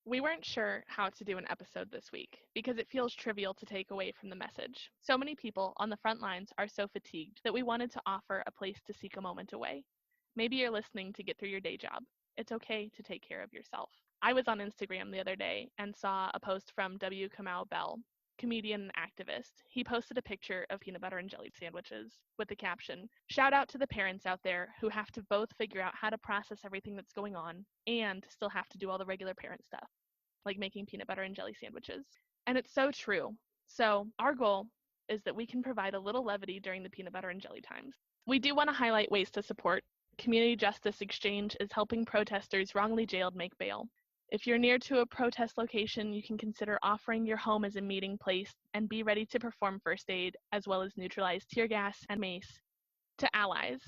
We weren't sure how to do an episode this week because it feels trivial to take away from the message. So many people on the front lines are so fatigued that we wanted to offer a place to seek a moment away. Maybe you're listening to get through your day job. It's okay to take care of yourself. I was on Instagram the other day and saw a post from W. Kamau Bell, comedian and activist. He posted a picture of peanut butter and jelly sandwiches with the caption, "Shout out to the parents out there who have to both figure out how to process everything that's going on and still have to do all the regular parent stuff, like making peanut butter and jelly sandwiches." And it's so true. So our goal is that we can provide a little levity during the peanut butter and jelly times. We do want to highlight ways to support. Community Justice Exchange is helping protesters wrongly jailed make bail. If you're near to a protest location, you can consider offering your home as a meeting place and be ready to perform first aid, as well as neutralize tear gas and mace. To allies,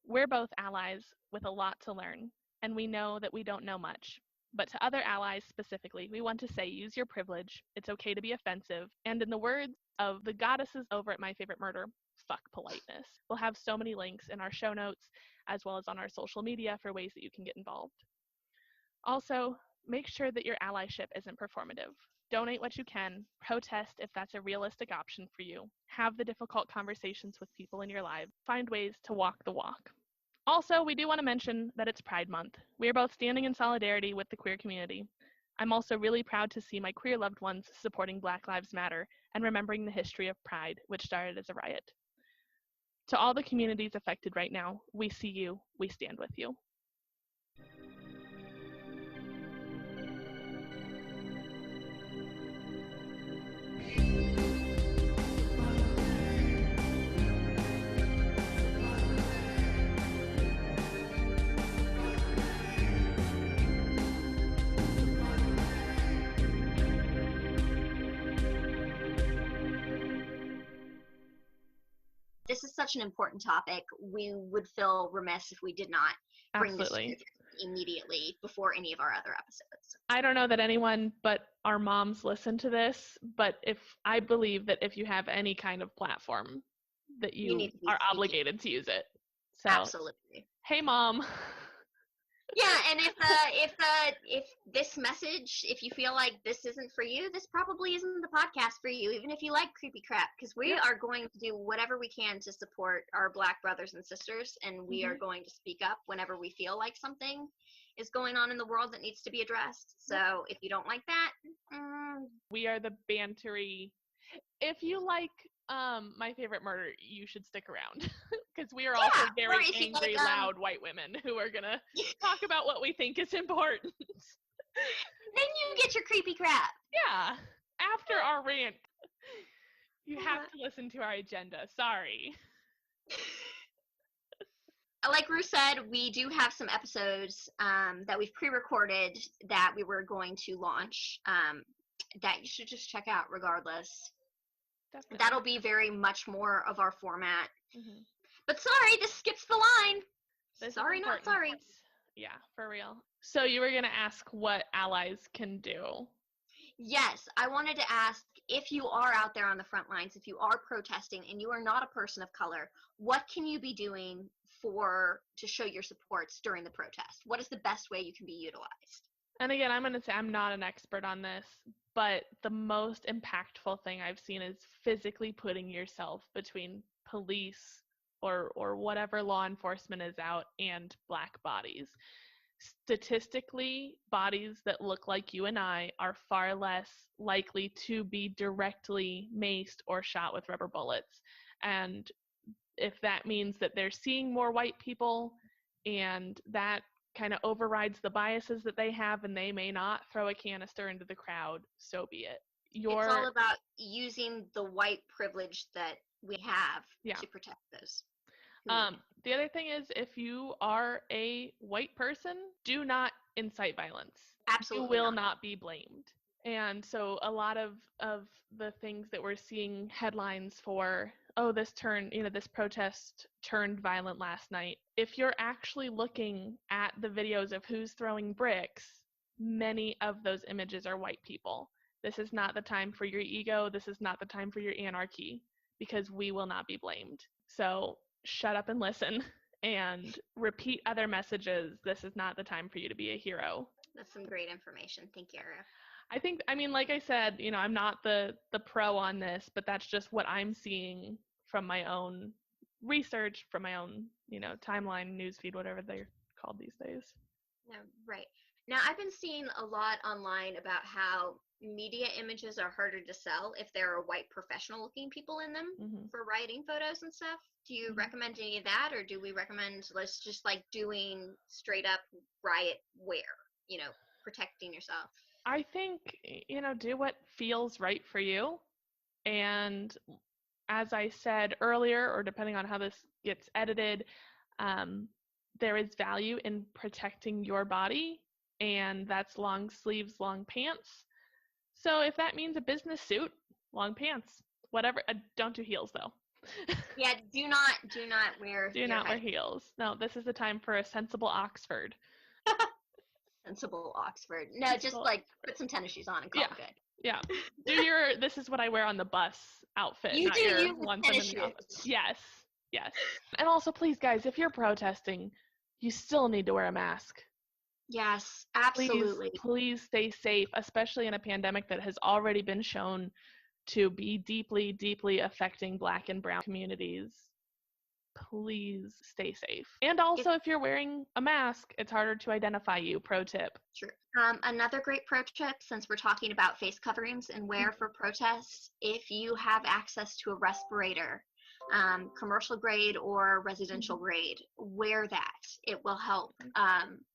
we're both allies with a lot to learn, and we know that we don't know much. But to other allies specifically, we want to say use your privilege, it's okay to be offensive, and in the words of the goddesses over at My Favorite Murder, fuck politeness. We'll have so many links in our show notes, as well as on our social media for ways that you can get involved. Also, make sure that your allyship isn't performative. Donate what you can, protest if that's a realistic option for you, have the difficult conversations with people in your life, find ways to walk the walk. Also, we do want to mention that it's Pride Month. We are both standing in solidarity with the queer community. I'm also really proud to see my queer loved ones supporting Black Lives Matter and remembering the history of Pride, which started as a riot. To all the communities affected right now, we see you, we stand with you. This is such an important topic. We would feel remiss if we did not bring this to your attention immediately before any of our other episodes. I don't know that anyone but our moms listen to this, but I believe that if you have any kind of platform, that you are obligated to use it. So, absolutely. Hey, Mom. Yeah, and if this message, if you feel like this isn't for you, this probably isn't the podcast for you, even if you like creepy crap, because we are going to do whatever we can to support our Black brothers and sisters, and we are going to speak up whenever we feel like something is going on in the world that needs to be addressed. So if you don't like that, we are the bantery. If you like My Favorite Murder, you should stick around because we are also very angry, loud white women who are gonna talk about what we think is important. Then you get your creepy crap. Yeah, after our rant, you have to listen to our agenda. Sorry. Like Ruth said, we do have some episodes that we've pre-recorded that we were going to launch that you should just check out regardless. Definitely. That'll be very much more of our format. Mm-hmm. But sorry, this skips the line. Sorry, not sorry. Yeah, for real. So you were going to ask what allies can do. Yes, I wanted to ask, if you are out there on the front lines, if you are protesting and you are not a person of color, what can you be doing to show your supports during the protest? What is the best way you can be utilized? And again, I'm going to say I'm not an expert on this, but the most impactful thing I've seen is physically putting yourself between police or whatever law enforcement is out and Black bodies. Statistically, bodies that look like you and I are far less likely to be directly maced or shot with rubber bullets. And if that means that they're seeing more white people and that kind of overrides the biases that they have and they may not throw a canister into the crowd, so be it. It's all about using the white privilege that we have to protect those. The other thing is, if you are a white person, do not incite violence. Absolutely. You will not be blamed. And so a lot of the things that we're seeing headlines for, this protest turned violent last night. If you're actually looking at the videos of who's throwing bricks, many of those images are white people. This is not the time for your ego. This is not the time for your anarchy, because we will not be blamed. So shut up and listen and repeat other messages. This is not the time for you to be a hero. That's some great information. Thank you, Ara. I mean, like I said, I'm not the pro on this, but that's just what I'm seeing from my own research, from my own, timeline, newsfeed, whatever they're called these days. No, right. Now, I've been seeing a lot online about how media images are harder to sell if there are white professional looking people in them for writing photos and stuff. Do you recommend any of that, or do we recommend let's just like doing straight up riot wear, protecting yourself? I think, do what feels right for you. And as I said earlier, or depending on how this gets edited, there is value in protecting your body, and that's long sleeves, long pants. So if that means a business suit, long pants, whatever. Don't do heels though. Yeah, do not wear. Do not wear heels. No, this is the time for a sensible Oxford. Sensible Oxford. No, just like put some tennis shoes on and call it good. Yeah. Do your "this is what I wear on the bus" outfit. You not do your you once tennis I'm in the shoes. office. Yes. And also, please, guys, if you're protesting, you still need to wear a mask. Yes, absolutely. Please stay safe, especially in a pandemic that has already been shown to be deeply, deeply affecting Black and Brown communities. Please stay safe. And also, if you're wearing a mask, it's harder to identify you. Pro tip. True. Another great pro tip, since we're talking about face coverings and wear for protests, if you have access to a respirator, commercial grade or residential grade, wear that. It will help.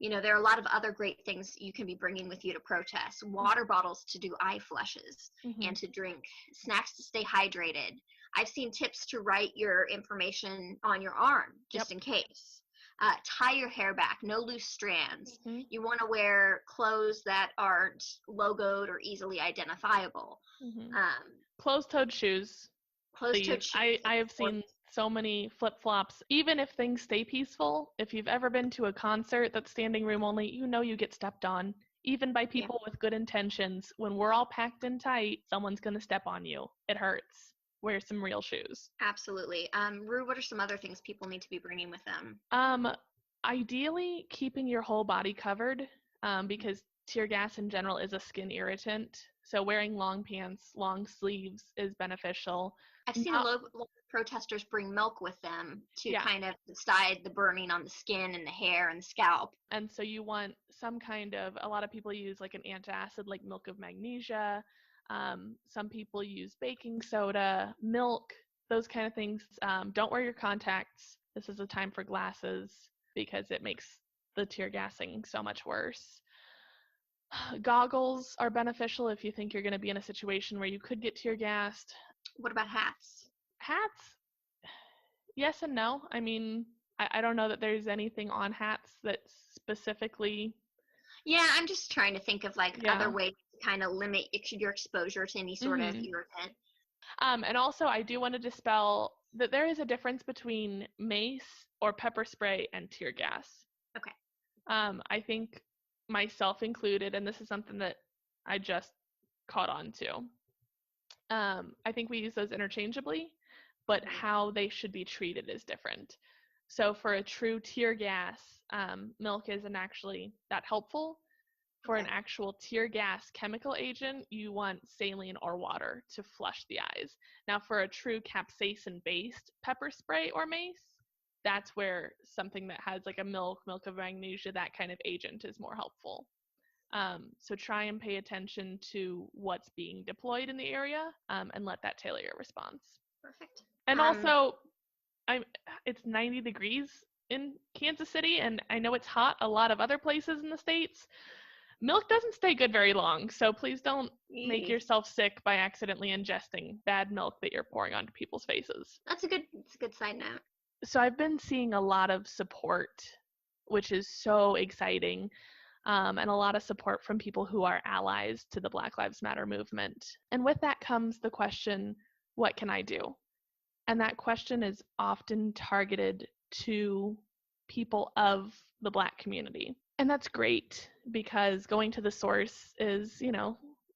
There are a lot of other great things you can be bringing with you to protest. Water bottles to do eye flushes and to drink, snacks to stay hydrated. I've seen tips to write your information on your arm just in case. Tie your hair back, no loose strands. You want to wear clothes that aren't logoed or easily identifiable. Closed-toed shoes. Closed-toed shoes. I have seen so many flip-flops. Even if things stay peaceful, if you've ever been to a concert that's standing room only, you get stepped on. Even by people with good intentions. When we're all packed in tight, someone's going to step on you. It hurts. Wear some real shoes. Absolutely. Rue, what are some other things people need to be bringing with them? Ideally, keeping your whole body covered, because tear gas in general is a skin irritant. So wearing long pants, long sleeves is beneficial. I've seen a lot of protesters bring milk with them to kind of decide the burning on the skin and the hair and the scalp. And so you want some kind of, a lot of people use like an antacid like milk of magnesia. Some people use baking soda, milk, those kind of things. Don't wear your contacts. This is a time for glasses because it makes the tear gassing so much worse. Goggles are beneficial if you think you're going to be in a situation where you could get tear gassed. What about hats? Hats? Yes and no. I mean, I don't know that there's anything on hats that specifically... Yeah, I'm just trying to think of other ways to kind of limit your exposure to any sort of irritant. And also, I do want to dispel that there is a difference between mace or pepper spray and tear gas. Okay. I think myself included, and this is something that I just caught on to. I think we use those interchangeably, but how they should be treated is different. So for a true tear gas, milk isn't actually that helpful. For an actual tear gas chemical agent, you want saline or water to flush the eyes. Now, for a true capsaicin-based pepper spray or mace, that's where something that has like a milk of magnesia, that kind of agent is more helpful. So try and pay attention to what's being deployed in the area, and let that tailor your response. Perfect. And also, it's 90 degrees in Kansas City, and I know it's hot a lot of other places in the States. Milk doesn't stay good very long, so please don't make yourself sick by accidentally ingesting bad milk that you're pouring onto people's faces. That's a good side note. So I've been seeing a lot of support, which is so exciting, and a lot of support from people who are allies to the Black Lives Matter movement. And with that comes the question, what can I do? And that question is often targeted to people of the Black community. And that's great, because going to the source is,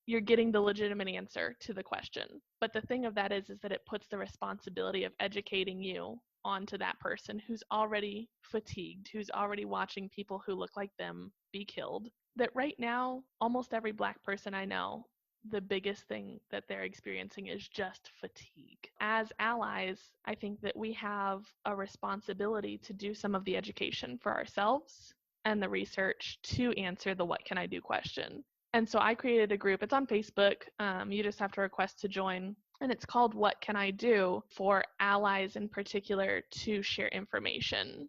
you're getting the legitimate answer to the question. But the thing of that is that it puts the responsibility of educating you onto that person who's already fatigued, who's already watching people who look like them be killed. That right now, almost every Black person I know, the biggest thing that they're experiencing is just fatigue. As allies, I think that we have a responsibility to do some of the education for ourselves and the research to answer the what can I do question. And so I created a group. It's on Facebook. You just have to request to join. And it's called What Can I Do, for allies in particular to share information.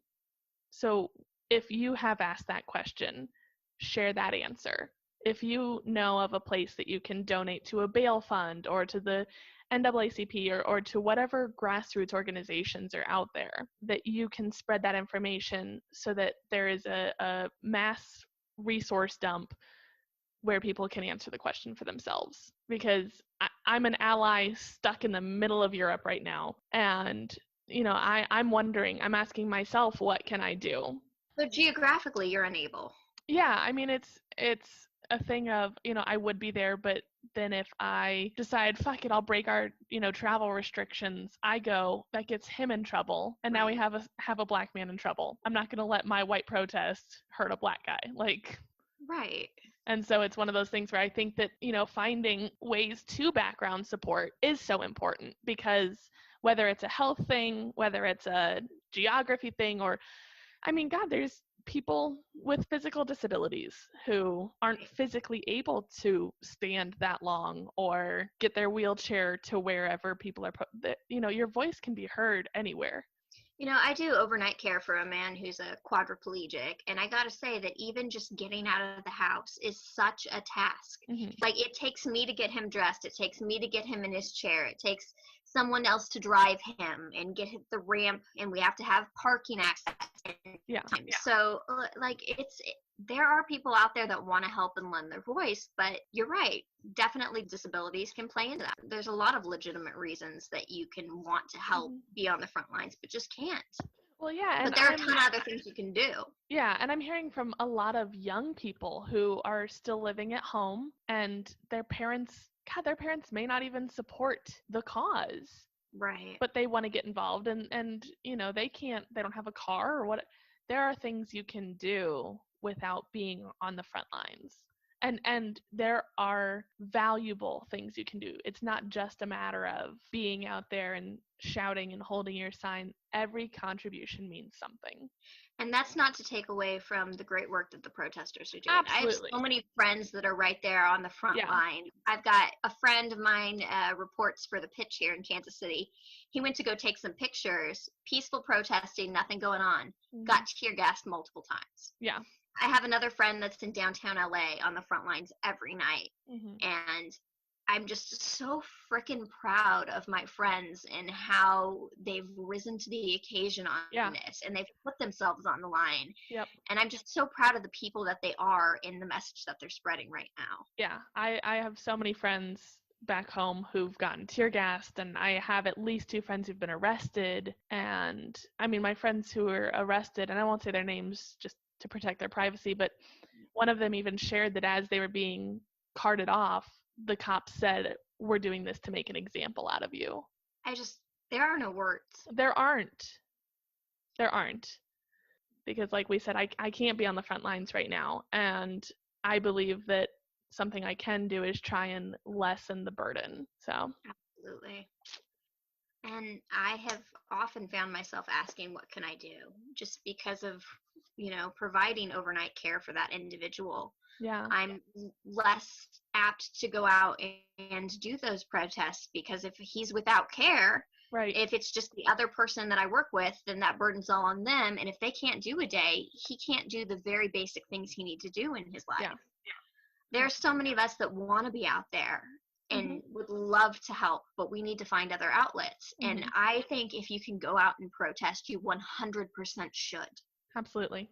So if you have asked that question, share that answer. If you know of a place that you can donate to a bail fund or to the NAACP or to whatever grassroots organizations are out there, that you can spread that information so that there is a mass resource dump where people can answer the question for themselves. Because I'm an ally stuck in the middle of Europe right now. And, I'm wondering, I'm asking myself, what can I do? So geographically, you're unable. Yeah, I mean, it's a thing of, I would be there, but then if I decide, fuck it, I'll break our, travel restrictions, I go, that gets him in trouble. And now we have a Black man in trouble. I'm not going to let my white protest hurt a Black guy. Right. And so it's one of those things where I think that, finding ways to background support is so important, because whether it's a health thing, whether it's a geography thing, or, God, there's people with physical disabilities who aren't physically able to stand that long or get their wheelchair to wherever people are, your voice can be heard anywhere. I do overnight care for a man who's a quadriplegic, and I gotta say that even just getting out of the house is such a task. Mm-hmm. It takes me to get him dressed. It takes me to get him in his chair. It takes someone else to drive him and get the ramp, and we have to have parking access. Yeah. So, there are people out there that want to help and lend their voice, but you're right. Definitely disabilities can play into that. There's a lot of legitimate reasons that you can want to help be on the front lines, but just can't. Well, yeah. But there are a ton of other things you can do. Yeah, and I'm hearing from a lot of young people who are still living at home, and their parents may not even support the cause. Right. But they want to get involved, and they don't have a car or what. There are things you can do without being on the front lines. And there are valuable things you can do. It's not just a matter of being out there and shouting and holding your sign. Every contribution means something. And that's not to take away from the great work that the protesters are doing. Absolutely. I have so many friends that are right there on the front line. I've got a friend of mine reports for the Pitch here in Kansas City. He went to go take some pictures, peaceful protesting, nothing going on, got tear gassed multiple times. Yeah. I have another friend that's in downtown LA on the front lines every night. And I'm just so freaking proud of my friends and how they've risen to the occasion on this, and they've put themselves on the line. Yep. And I'm just so proud of the people that they are in the message that they're spreading right now. Yeah, I have so many friends back home who've gotten tear gassed, and I have at least 2 friends who've been arrested. And my friends who were arrested, and I won't say their names just to protect their privacy, but one of them even shared that as they were being carted off, the cops said, "We're doing this to make an example out of you." There are no words. There aren't. Because like we said, I can't be on the front lines right now. And I believe that something I can do is try and lessen the burden. So. Absolutely. And I have often found myself asking, what can I do? Just because of, providing overnight care for that individual. Yeah. I'm less apt to go out and do those protests, because if he's without care, right, if it's just the other person that I work with, then that burden's all on them. And if they can't do a day, he can't do the very basic things he needs to do in his life. Yeah. There's so many of us that want to be out there and would love to help, but we need to find other outlets. And I think if you can go out and protest, you 100% should. Absolutely.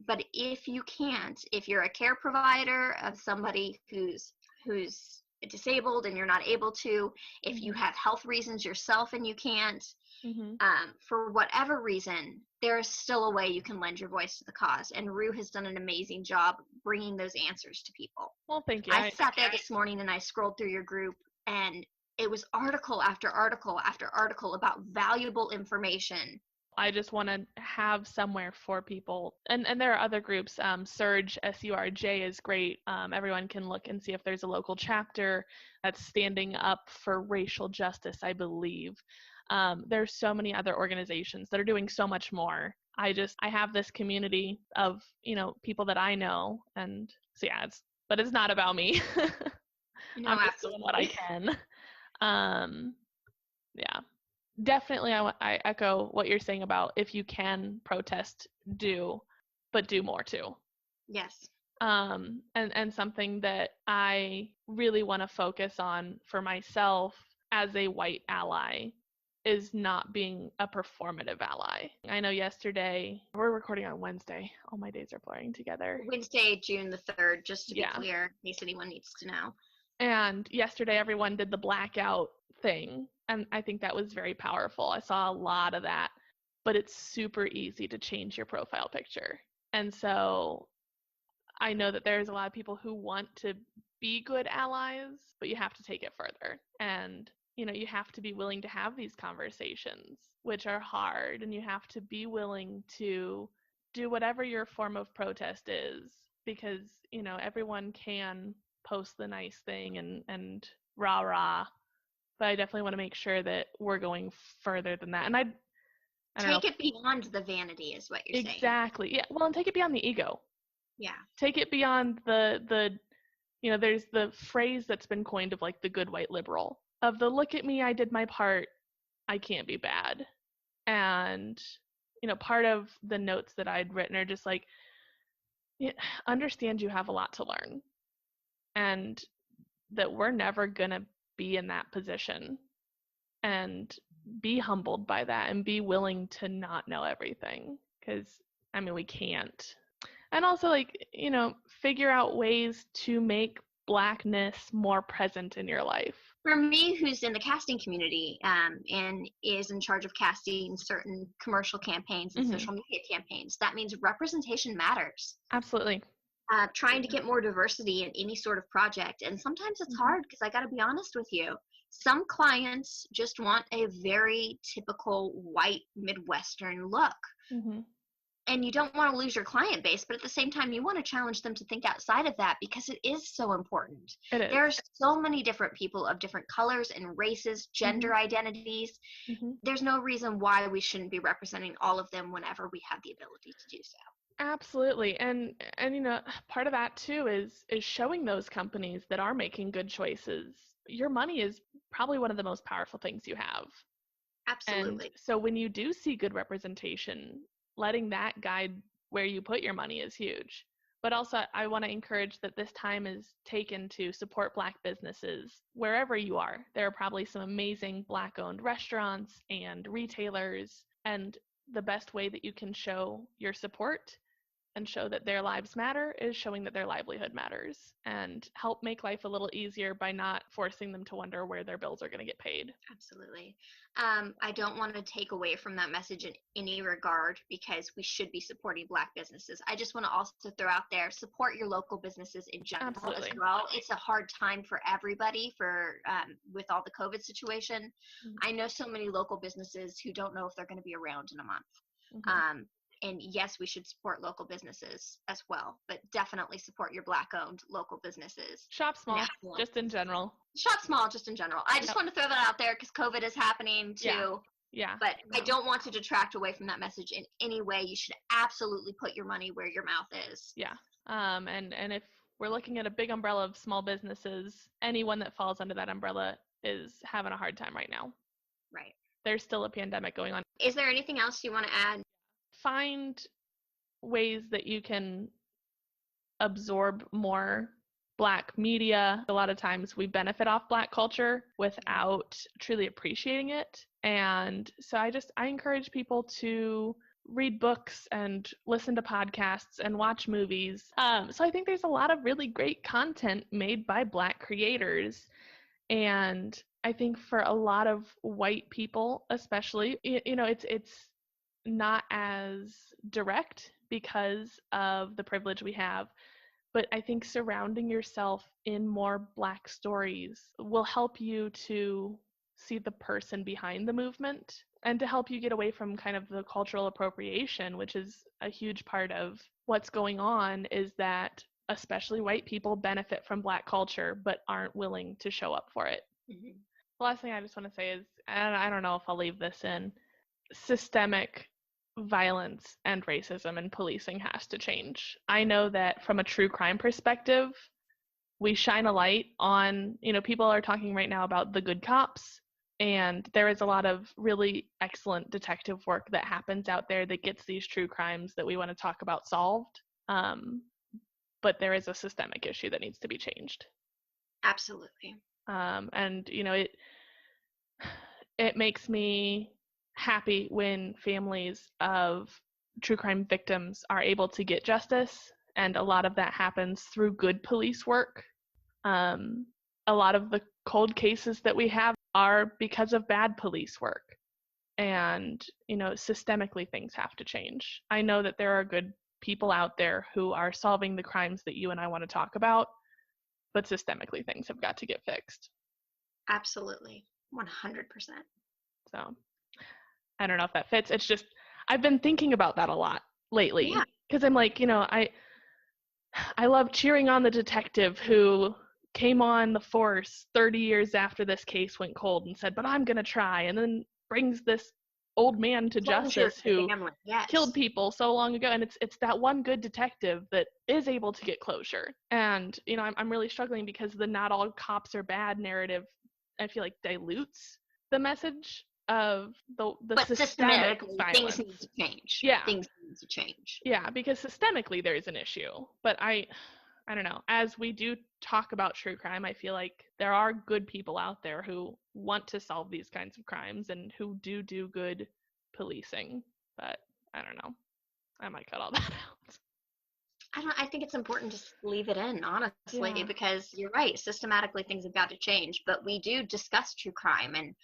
But if you can't, if you're a care provider of somebody who's disabled and you're not able to, if you have health reasons yourself and you can't, for whatever reason, there is still a way you can lend your voice to the cause. And Rue has done an amazing job bringing those answers to people. Well, thank you. I sat there this morning and I scrolled through your group, and it was article after article after article about valuable information I just want to have somewhere for people. And there are other groups. Surge, SURJ is great. Everyone can look and see if there's a local chapter that's standing up for racial justice, I believe. There's so many other organizations that are doing so much more. I have this community of, people that I know. And so, yeah, but it's not about me. No, I'm just absolutely. doing what I can. Yeah. Definitely, I echo what you're saying about if you can protest, but do more too. Yes. And something that I really want to focus on for myself as a white ally is not being a performative ally. I know yesterday, we're recording on Wednesday. All my days are blurring together. Wednesday, June the 3rd, just to be clear, in case anyone needs to know. And yesterday, everyone did the blackout thing. And I think that was very powerful. I saw a lot of that, but it's super easy to change your profile picture. And so I know that there's a lot of people who want to be good allies, but you have to take it further. And, you have to be willing to have these conversations, which are hard. And you have to be willing to do whatever your form of protest is, because, everyone can post the nice thing and rah rah. But I definitely want to make sure that we're going further than that. And I don't know. Take it beyond the vanity is what you're saying. Exactly. Yeah. Well, and take it beyond the ego. Yeah. Take it beyond the there's the phrase that's been coined of like the good white liberal, of the look at me, I did my part, I can't be bad. And, part of the notes that I'd written are just like, understand you have a lot to learn, and that we're never going to be in that position, and be humbled by that and be willing to not know everything, because we can't. And also, figure out ways to make Blackness more present in your life. For me, who's in the casting community and is in charge of casting certain commercial campaigns and social media campaigns, that means representation matters. Absolutely. Trying to get more diversity in any sort of project. And sometimes it's hard, because I got to be honest with you. Some clients just want a very typical white Midwestern look. And you don't want to lose your client base, but at the same time, you want to challenge them to think outside of that, because it is so important. It is. There are so many different people of different colors and races, gender identities. There's no reason why we shouldn't be representing all of them whenever we have the ability to do so. Absolutely. And part of that too is showing those companies that are making good choices. Your money is probably one of the most powerful things you have. Absolutely. And so when you do see good representation, letting that guide where you put your money is huge. But also, I want to encourage that this time is taken to support Black businesses wherever you are. There are probably some amazing Black-owned restaurants and retailers, and the best way that you can show your support and show that their lives matter is showing that their livelihood matters, and help make life a little easier by not forcing them to wonder where their bills are going to get paid. Absolutely. I don't want to take away from that message in any regard, because we should be supporting Black businesses. I just want to also throw out there, support your local businesses in general as well. It's a hard time for everybody with all the COVID situation. I know so many local businesses who don't know if they're going to be around in a month. And yes, we should support local businesses as well, but definitely support your Black-owned local businesses. Shop small, just in general. Shop small, just in general. I just want to throw that out there, because COVID is happening too. Yeah. But I don't want to detract away from that message in any way. You should absolutely put your money where your mouth is. Yeah. And if we're looking at a big umbrella of small businesses, anyone that falls under that umbrella is having a hard time right now. Right. There's still a pandemic going on. Is there anything else you want to add? Find ways that you can absorb more Black media. A lot of times we benefit off Black culture without truly appreciating it. And so I encourage people to read books and listen to podcasts and watch movies. So I think there's a lot of really great content made by Black creators. And I think for a lot of white people, especially, it's not as direct because of the privilege we have. But I think surrounding yourself in more Black stories will help you to see the person behind the movement and to help you get away from kind of the cultural appropriation, which is a huge part of what's going on, is that especially white people benefit from Black culture but aren't willing to show up for it. Mm-hmm. The last thing I just want to say is, and I don't know if I'll leave this in, systemic violence and racism and policing has to change. I know that from a true crime perspective, we shine a light on, people are talking right now about the good cops, and there is a lot of really excellent detective work that happens out there that gets these true crimes that we want to talk about solved. But there is a systemic issue that needs to be changed. Absolutely. And it makes me happy when families of true crime victims are able to get justice, and a lot of that happens through good police work. A lot of the cold cases that we have are because of bad police work, and systemically things have to change. I know that there are good people out there who are solving the crimes that you and I want to talk about, but systemically things have got to get fixed. Absolutely. 100%. So I don't know if that fits. It's just, I've been thinking about that a lot lately, because I'm like, I love cheering on the detective who came on the force 30 years after this case went cold and said, but I'm going to try, and then brings this old man to justice who killed people so long ago. And it's that one good detective that is able to get closure. And, I'm really struggling because the not all cops are bad narrative, I feel like, dilutes the message of the but systemic violence. Things need to change. Yeah. Things need to change. Yeah, because systemically there is an issue. But I don't know. As we do talk about true crime, I feel like there are good people out there who want to solve these kinds of crimes and who do good policing. But I don't know. I might cut all that out. I think it's important to leave it in, honestly, because you're right. Systematically, things have got to change. But we do discuss true crime, and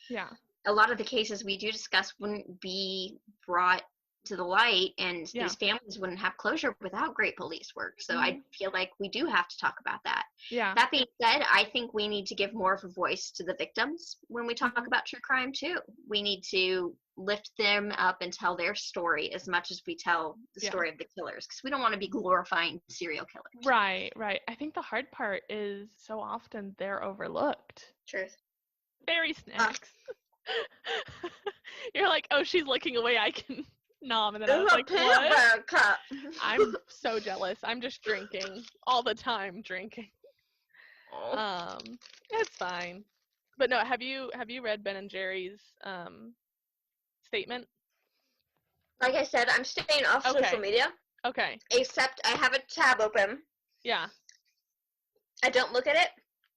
a lot of the cases we do discuss wouldn't be brought to the light, and these families wouldn't have closure without great police work. So I feel like we do have to talk about that. Yeah. That being said, I think we need to give more of a voice to the victims when we talk about true crime too. We need to lift them up and tell their story as much as we tell the story of the killers, because we don't want to be glorifying serial killers. Right. I think the hard part is so often they're overlooked. Truth. Berry snacks. You're like, oh, she's looking away, I can nom, and then I was like, what? Cup. I'm so jealous. I'm just drinking all the time, drinking. It's fine. But no, have you read Ben and Jerry's statement? Like I said, I'm staying off social media. Okay. Except I have a tab open. Yeah. I don't look at it.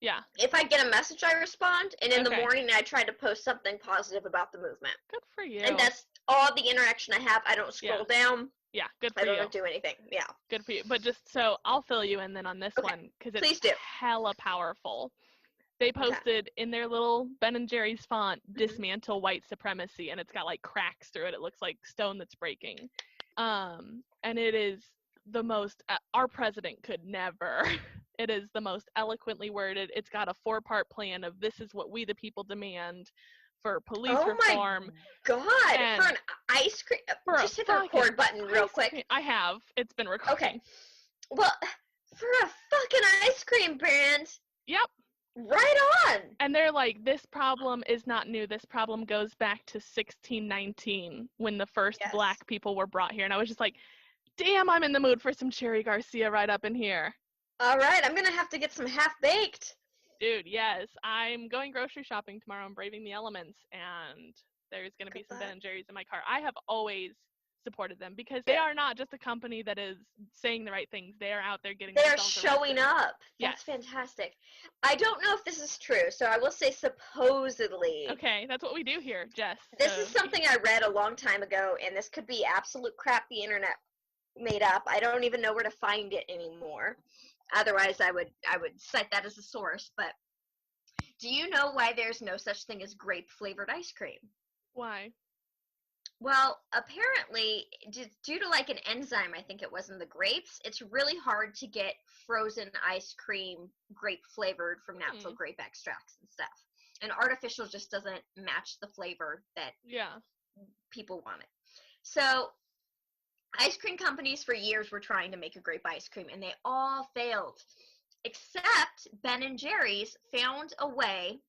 Yeah. If I get a message, I respond, and in the morning, I try to post something positive about the movement. Good for you. And that's all the interaction I have. I don't scroll down. Yeah, good for you. I don't do anything. Yeah. Good for you. But just so I'll fill you in then on this one, because it's hella powerful. They posted in their little Ben and Jerry's font, dismantle white supremacy, and it's got like cracks through it. It looks like stone that's breaking. And it is the most, our president could never. It is the most eloquently worded. It's got a 4-part plan of this is what we the people demand for police reform. Oh my God! And for an ice cream, just hit the record button real quick. I have. It's been recording. Okay. Well, for a fucking ice cream brand. Yep. Right on. And they're like, this problem is not new. This problem goes back to 1619 when the first Black people were brought here. And I was just like, damn, I'm in the mood for some Cherry Garcia right up in here. All right, I'm going to have to get some half-baked. Dude, yes. I'm going grocery shopping tomorrow. I'm braving the elements, and there's going to be some Ben & Jerry's in my car. I have always supported them because they are not just a company that is saying the right things. They are out there getting They're showing up. That's fantastic. I don't know if this is true, so I will say supposedly. Okay, that's what we do here, Jess. This is something I read a long time ago, and this could be absolute crap the internet made up. I don't even know where to find it anymore. Otherwise, I would cite that as a source. But do you know why there's no such thing as grape-flavored ice cream? Why? Well, apparently, due to like an enzyme, I think it was in the grapes, it's really hard to get frozen ice cream grape-flavored from natural grape extracts and stuff. And artificial just doesn't match the flavor that people want it. So ice cream companies for years were trying to make a grape ice cream, and they all failed, except Ben and Jerry's found a way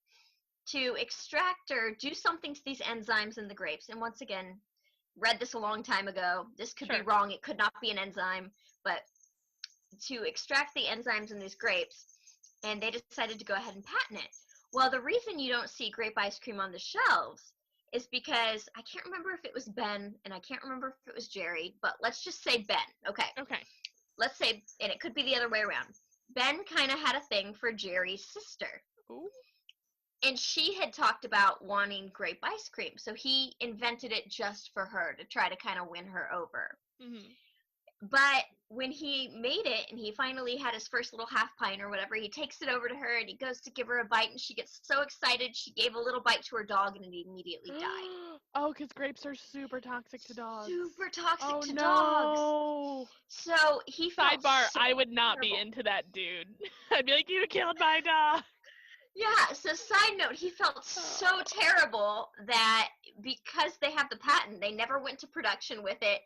to extract or do something to these enzymes in the grapes. And once again, read this a long time ago. This could be wrong. It could not be an enzyme, but to extract the enzymes in these grapes, and they decided to go ahead and patent it. Well, the reason you don't see grape ice cream on the shelves is because I can't remember if it was Ben and I can't remember if it was Jerry, but let's just say Ben. Okay. Let's say, and it could be the other way around. Ben kind of had a thing for Jerry's sister. Ooh. And she had talked about wanting grape ice cream. So he invented it just for her to try to kind of win her over. Mm-hmm. But when he made it and he finally had his first little half pint or whatever, he takes it over to her and he goes to give her a bite and she gets so excited she gave a little bite to her dog and it immediately died. Oh, because grapes are super toxic to dogs. Super toxic to no. dogs. So he felt Sidebar, so I would not terrible. be into that dude. I'd be like, you killed my dog. Yeah, so side note, he felt so terrible that because they have the patent, they never went to production with it,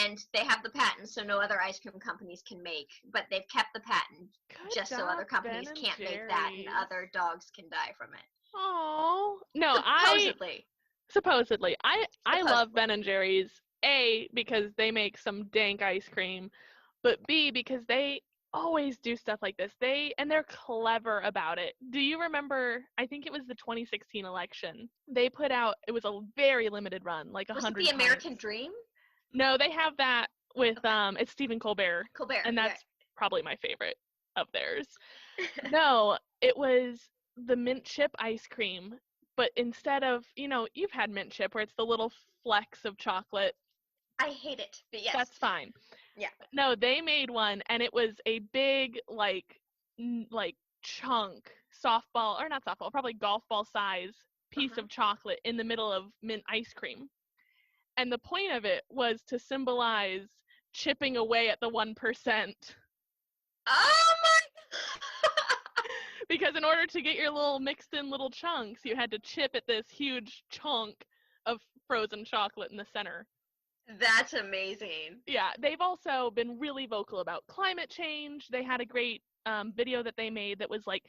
and they have the patent so no other ice cream companies can make, but they've kept the patent just so other companies can't make that and other dogs can die from it. Oh, no, Supposedly. I love Ben and Jerry's, A, because they make some dank ice cream, but B, because they always do stuff like this. They're clever about it. Do you remember, I think it was the 2016 election, they put out, it was a very limited run, like 100 Was it the American Dream? No, they have that with, it's Stephen Colbert. And that's probably my favorite of theirs. No, it was the mint chip ice cream, but instead of, you've had mint chip where it's the little flecks of chocolate. I hate it, but yes. That's fine. Yeah. No, they made one, and it was a big, like chunk, softball, or not softball, probably golf ball size piece of chocolate in the middle of mint ice cream. And the point of it was to symbolize chipping away at the 1%. Oh my! Because in order to get your little mixed in little chunks, you had to chip at this huge chunk of frozen chocolate in the center. That's amazing. Yeah, they've also been really vocal about climate change. They had a great video that they made that was like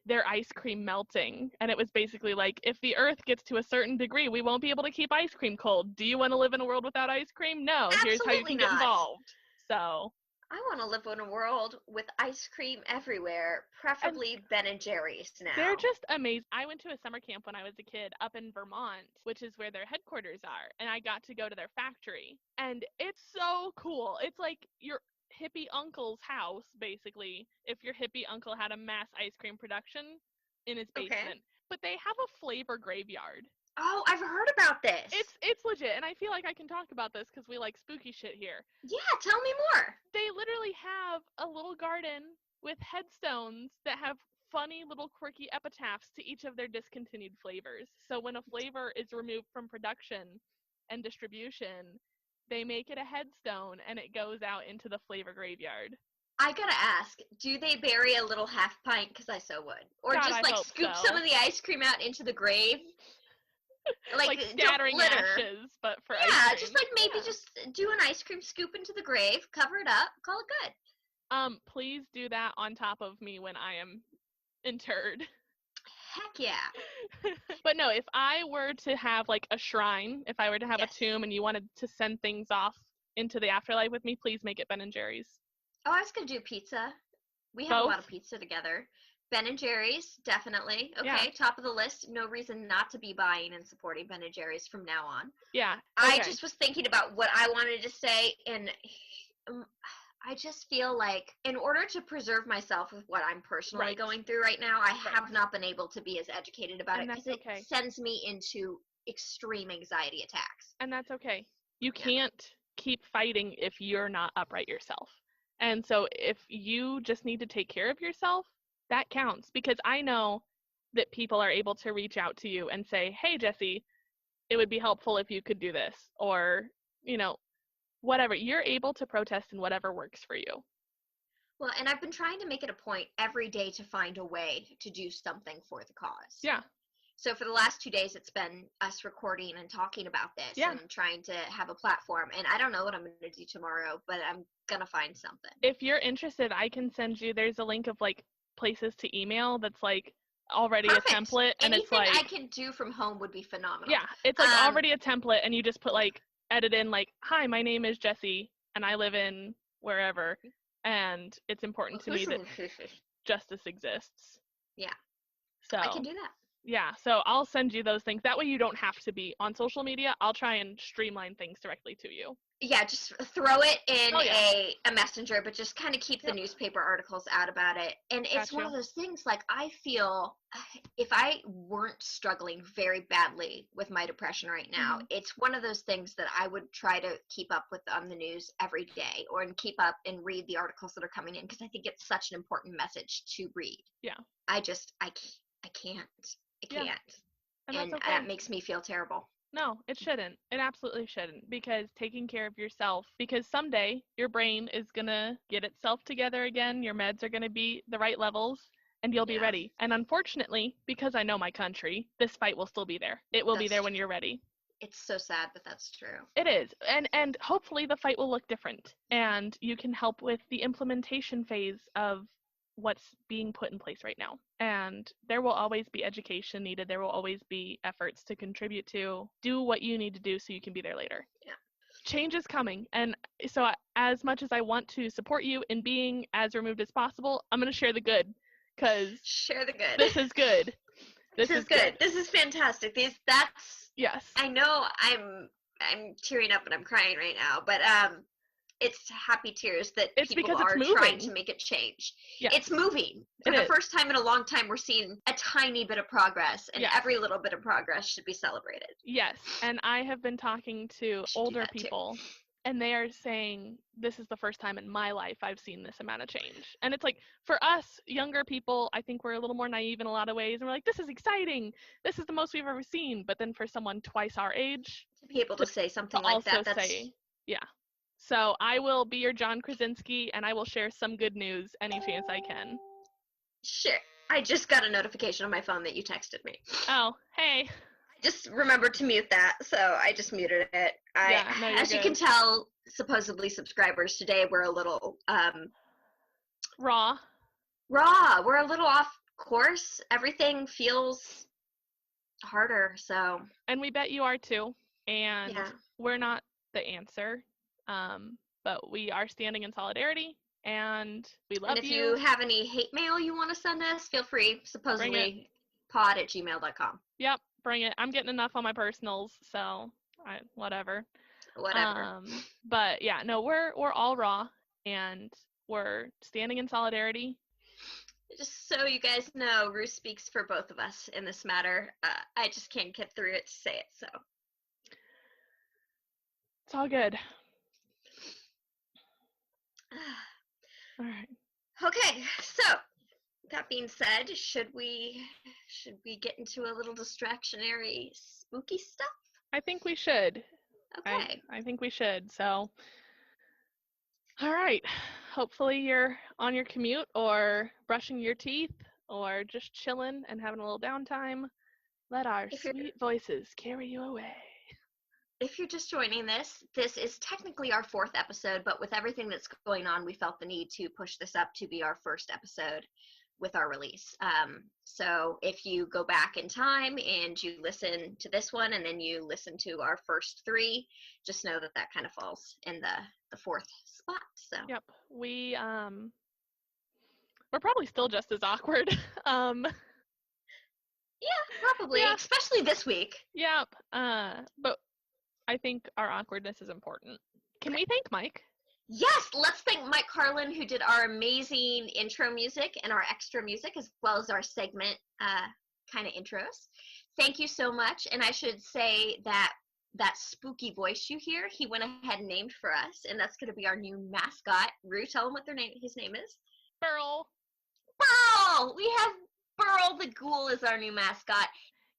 their ice cream melting. And it was basically like, if the earth gets to a certain degree, we won't be able to keep ice cream cold. Do you want to live in a world without ice cream? No. Absolutely Here's how you can get involved. So I want to live in a world with ice cream everywhere, preferably Ben and Jerry's now. They're just amazing. I went to a summer camp when I was a kid up in Vermont, which is where their headquarters are, and I got to go to their factory. And it's so cool. It's like your hippie uncle's house, basically, if your hippie uncle had a mass ice cream production in his basement. Okay. But they have a flavor graveyard. Oh, I've heard about this. It's legit, and I feel like I can talk about this because we like spooky shit here. Yeah, tell me more. They literally have a little garden with headstones that have funny little quirky epitaphs to each of their discontinued flavors. So when a flavor is removed from production and distribution, they make it a headstone and it goes out into the flavor graveyard. I gotta ask, do they bury a little half pint? Because I so would. Or God, just like scoop some of the ice cream out into the grave? Like scattering ashes, but for ice cream. Yeah, just like maybe just do an ice cream scoop into the grave, cover it up, call it good. Please do that on top of me when I am interred. Heck yeah. But no, if I were to have like a shrine, if I were to have a tomb and you wanted to send things off into the afterlife with me, please make it Ben and Jerry's. Oh, I was gonna do pizza. We have a lot of pizza together. Ben and Jerry's, definitely. Okay, top of the list. No reason not to be buying and supporting Ben and Jerry's from now on. Yeah. Okay. I just was thinking about what I wanted to say, and I just feel like in order to preserve myself with what I'm personally going through right now, I have not been able to be as educated about it because it sends me into extreme anxiety attacks. And that's okay. You can't keep fighting if you're not upright yourself. And so if you just need to take care of yourself, that counts, because I know that people are able to reach out to you and say, hey, Jessie, it would be helpful if you could do this, or, whatever. You're able to protest in whatever works for you. Well, and I've been trying to make it a point every day to find a way to do something for the cause. Yeah. So for the last 2 days, it's been us recording and talking about this Yeah. and trying to have a platform. And I don't know what I'm going to do tomorrow, but I'm going to find something. If you're interested, I can send you, there's a link of like places to email that's like already Perfect. a template, and Anything it's like I can do from home would be phenomenal. yeah, it's like already a template, and you just put like edit in like, hi, my name is Jessie and I live in wherever, and it's important to me that justice exists. Yeah. So I can do that. Yeah, so I'll send you those things. That way you don't have to be on social media. I'll try and streamline things directly to you. Yeah, just throw it in yeah. a messenger, but just kind of keep the newspaper articles out about it. And it's one of those things, like, I feel if I weren't struggling very badly with my depression right now, it's one of those things that I would try to keep up with on the news every day, or and keep up and read the articles that are coming in, because I think it's such an important message to read. Yeah. I can't. Yeah. And that makes me feel terrible. No, it shouldn't. It absolutely shouldn't, because taking care of yourself, because someday your brain is going to get itself together again, your meds are going to be the right levels, and you'll be ready. And unfortunately, because I know my country, this fight will still be there. It will be there when you're ready. It's so sad, but that's true. It is. And hopefully the fight will look different, and you can help with the implementation phase of what's being put in place right now. And there will always be education needed. There will always be efforts to contribute to do what you need to do so you can be there later. Yeah. Change is coming. And so as much as I want to support you in being as removed as possible, I'm going to share the good, because share the good. This is good. This is good. This is fantastic. Yes. I know I'm tearing up and I'm crying right now, but it's happy tears that people are trying to make it change. Yes. It's moving. For the first time in a long time, we're seeing a tiny bit of progress, and every little bit of progress should be celebrated. Yes, and I have been talking to older people, and they are saying, this is the first time in my life I've seen this amount of change. And it's like, for us, younger people, I think we're a little more naive in a lot of ways, and we're like, this is exciting. This is the most we've ever seen. But then for someone twice our age, to be able to say something like that, that's... yeah. So I will be your John Krasinski, and I will share some good news any chance I can. Sure. I just got a notification on my phone that you texted me. Oh, hey. I just remembered to mute that, so I just muted it. As you can tell, supposedly subscribers, today we're a little... raw. We're a little off course. Everything feels harder, so... And we bet you are too. And we're not the answer. But we are standing in solidarity, and we love you. And if you have any hate mail you want to send us, feel free. Supposedly pod@gmail.com. Yep, bring it. I'm getting enough on my personals, so whatever. But yeah, no, we're all raw, and we're standing in solidarity. Just so you guys know, Ruth speaks for both of us in this matter. I just can't get through it to say it, so. It's all good. All right. Okay, so that being said, should we get into a little distractionary spooky stuff? I think we should. Okay. I think we should. So, all right. Hopefully you're on your commute or brushing your teeth or just chilling and having a little downtime. Let our sweet voices carry you away. If you're just joining this is technically our 4th episode, but with everything that's going on, we felt the need to push this up to be our 1st episode with our release. So if you go back in time and you listen to this one and then you listen to our first 3, just know that kind of falls in the 4th spot. So yep, we're probably still just as awkward. Yeah, probably, especially this week. Yep, but I think our awkwardness is important. Can we thank Mike? Yes, let's thank Mike Carlin, who did our amazing intro music and our extra music, as well as our segment kind of intros. Thank you so much. And I should say that spooky voice you hear, he went ahead and named for us, and that's going to be our new mascot. Rue, tell him what his name is. Burl. Burl! We have Burl the Ghoul as our new mascot.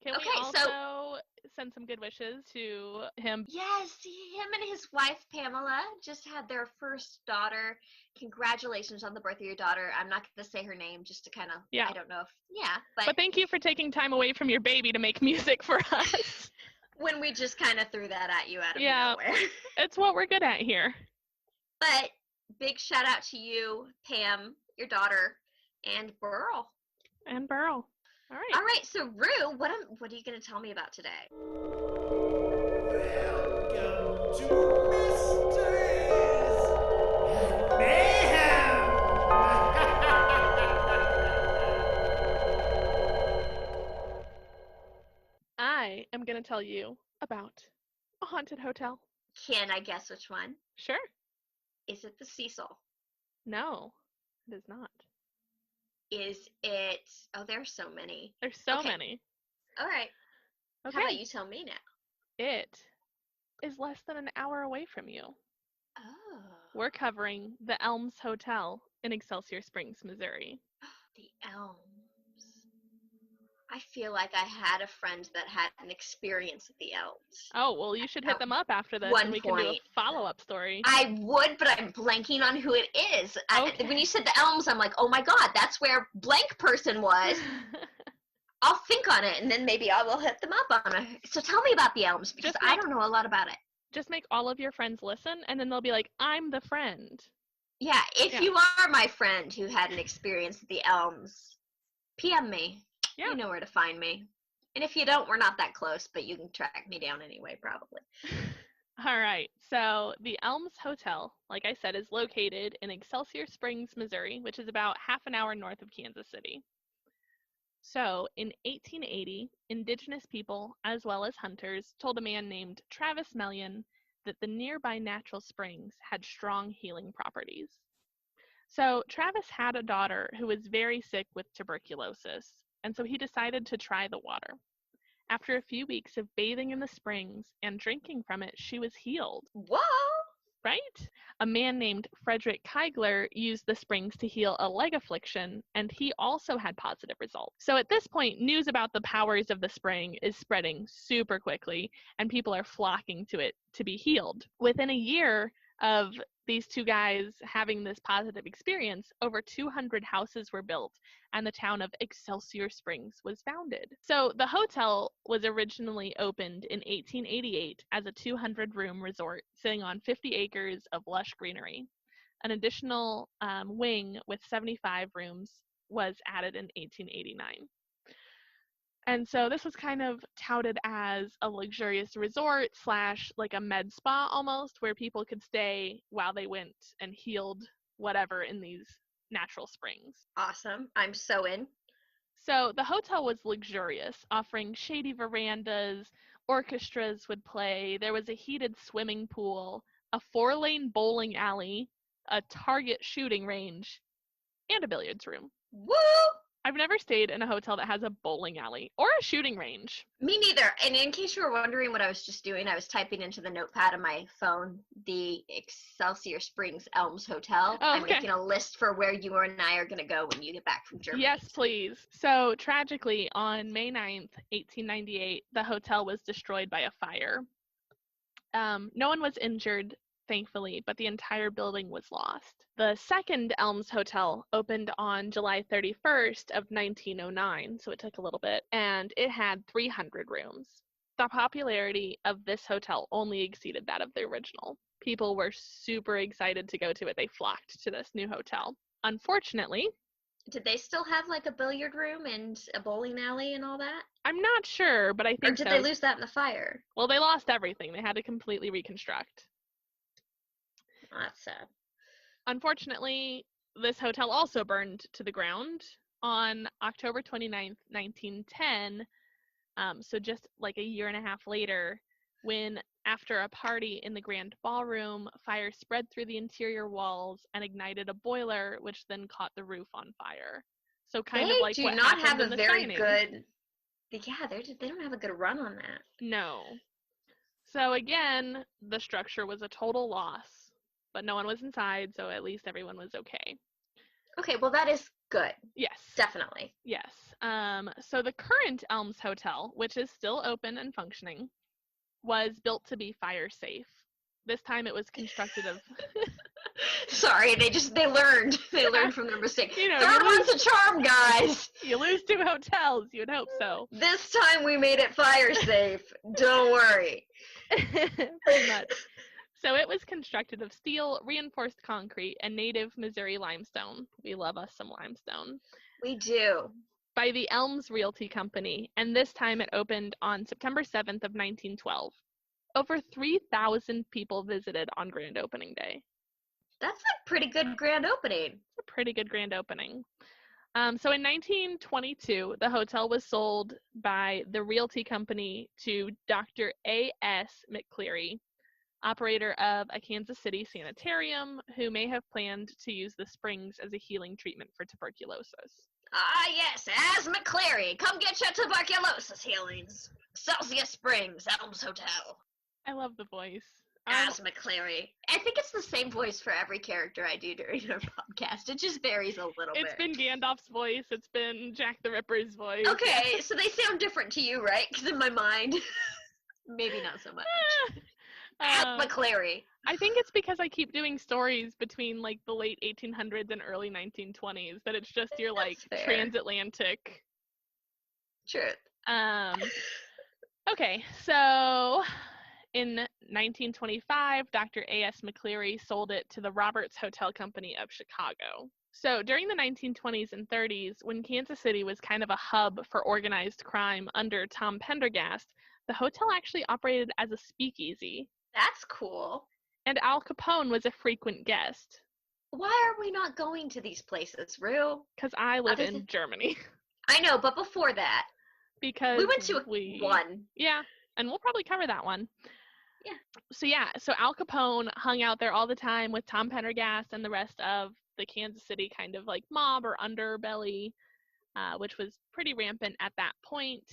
Can we Okay, so also send some good wishes to him? yes, him and his wife Pamela just had their first daughter. Congratulations on the birth of your daughter. I'm not going to say her name just to kind of, Yeah. I don't know if, yeah, but But thank you for taking time away from your baby to make music for us. when we just kind of threw that at you out of Yeah. nowhere. It's what we're good at here. But big shout out to you, Pam, your daughter, and Burl. And Burl. All right. All right, so Rue, what are you going to tell me about today? Welcome to Mysteries and Mayhem! I am going to tell you about a haunted hotel. Can I guess which one? Sure. Is it the Cecil? No, it is not. Is it? Oh, there's so many. There's so Okay. many. All right. Okay. How about you tell me now? It is less than an hour away from you. Oh. We're covering the Elms Hotel in Excelsior Springs, Missouri. The Elms. I feel like I had a friend that had an experience at the Elms. Oh, well, you should hit them up after this one and we can do a point. follow-up story. I would, but I'm blanking on who it is. Okay. When you said the Elms, I'm like, oh my god, that's where blank person was. I'll think on it, and then maybe I will hit them up on it. So tell me about the Elms, because I don't know a lot about it. Just make all of your friends listen, and then they'll be like, I'm the friend. Yeah, if you are my friend who had an experience at the Elms, PM me. Yeah. You know where to find me. And if you don't, we're not that close, but you can track me down anyway, probably. All right. So the Elms Hotel, like I said, is located in Excelsior Springs, Missouri, which is about half an hour north of Kansas City. So in 1880, indigenous people, as well as hunters, told a man named Travis Melian that the nearby natural springs had strong healing properties. So Travis had a daughter who was very sick with tuberculosis, and so he decided to try the water. After a few weeks of bathing in the springs and drinking from it, she was healed. Whoa! Right? A man named Frederick Keigler used the springs to heal a leg affliction, and he also had positive results. So at this point, news about the powers of the spring is spreading super quickly, and people are flocking to it to be healed. Within a year of these two guys having this positive experience, over 200 houses were built, and the town of Excelsior Springs was founded. So the hotel was originally opened in 1888 as a 200-room resort sitting on 50 acres of lush greenery. An additional wing with 75 rooms was added in 1889. And so this was kind of touted as a luxurious resort / like a med spa almost, where people could stay while they went and healed whatever in these natural springs. Awesome. I'm so in. So the hotel was luxurious, offering shady verandas, orchestras would play, there was a heated swimming pool, a 4-lane bowling alley, a target shooting range, and a billiards room. Woo! I've never stayed in a hotel that has a bowling alley or a shooting range. Me neither. And in case you were wondering what I was just doing, I was typing into the notepad on my phone the Excelsior Springs Elms Hotel. Oh, I'm okay. making a list for where you and I are going to go when you get back from Germany. Yes, please. So tragically, on May 9th, 1898, the hotel was destroyed by a fire. No one was injured, thankfully, but the entire building was lost. The second Elms Hotel opened on July 31st of 1909, so it took a little bit, and it had 300 rooms. The popularity of this hotel only exceeded that of the original. People were super excited to go to it. They flocked to this new hotel. Unfortunately, did they still have like a billiard room and a bowling alley and all that? I'm not sure, but I think Or did they lose that in the fire? Well, they lost everything. They had to completely reconstruct. Oh, that's sad. Unfortunately, this hotel also burned to the ground on October 29th, 1910. So just like a year and a half later, when after a party in the grand ballroom, fire spread through the interior walls and ignited a boiler, which then caught the roof on fire. So kind of like what happened in The Shining. Yeah, they don't have a good run on that. No. So again, the structure was a total loss, but no one was inside, so at least everyone was okay. Okay, well that is Good. Yes. Definitely. Yes. So the current Elms Hotel, which is still open and functioning, was built to be fire safe. This time it was constructed of Sorry, they learned. They learned from their mistake. You know, Third you one's a charm, guys. you lose 2 hotels, you would hope so. This time we made it fire safe. Don't worry. Pretty much. So it was constructed of steel, reinforced concrete, and native Missouri limestone. We love us some limestone. We do. By the Elms Realty Company, and this time it opened on September 7th of 1912. Over 3,000 people visited on grand opening day. That's a pretty good grand opening. It's a pretty good grand opening. So in 1922, the hotel was sold by the Realty Company to Dr. A.S. McCleary, operator of a Kansas City sanitarium, who may have planned to use the springs as a healing treatment for tuberculosis. Ah, yes, as McCleary. Come get your tuberculosis healings. Celsius Springs, Elms Hotel. I love the voice. As McCleary. I think it's the same voice for every character I do during our podcast. It just varies a little It's bit. been Gandalf's voice. It's been Jack the Ripper's voice. Okay, so they sound different to you, right? Because in my mind, maybe not so much. As McCleary. I think it's because I keep doing stories between like the late 1800s and early 1920s that it's just your like That's fair. transatlantic. Truth. Okay, so in 1925, Dr. A.S. McCleary sold it to the Roberts Hotel Company of Chicago. So during the 1920s and 30s, when Kansas City was kind of a hub for organized crime under Tom Pendergast, the hotel actually operated as a speakeasy. That's cool. And Al Capone was a frequent guest. Why are we not going to these places, Rue? Because I live Other in than- Germany. I know, but before that, Because we went to one. Yeah, and we'll probably cover that one. Yeah. So Al Capone hung out there all the time with Tom Pendergast and the rest of the Kansas City kind of like mob or underbelly, which was pretty rampant at that point.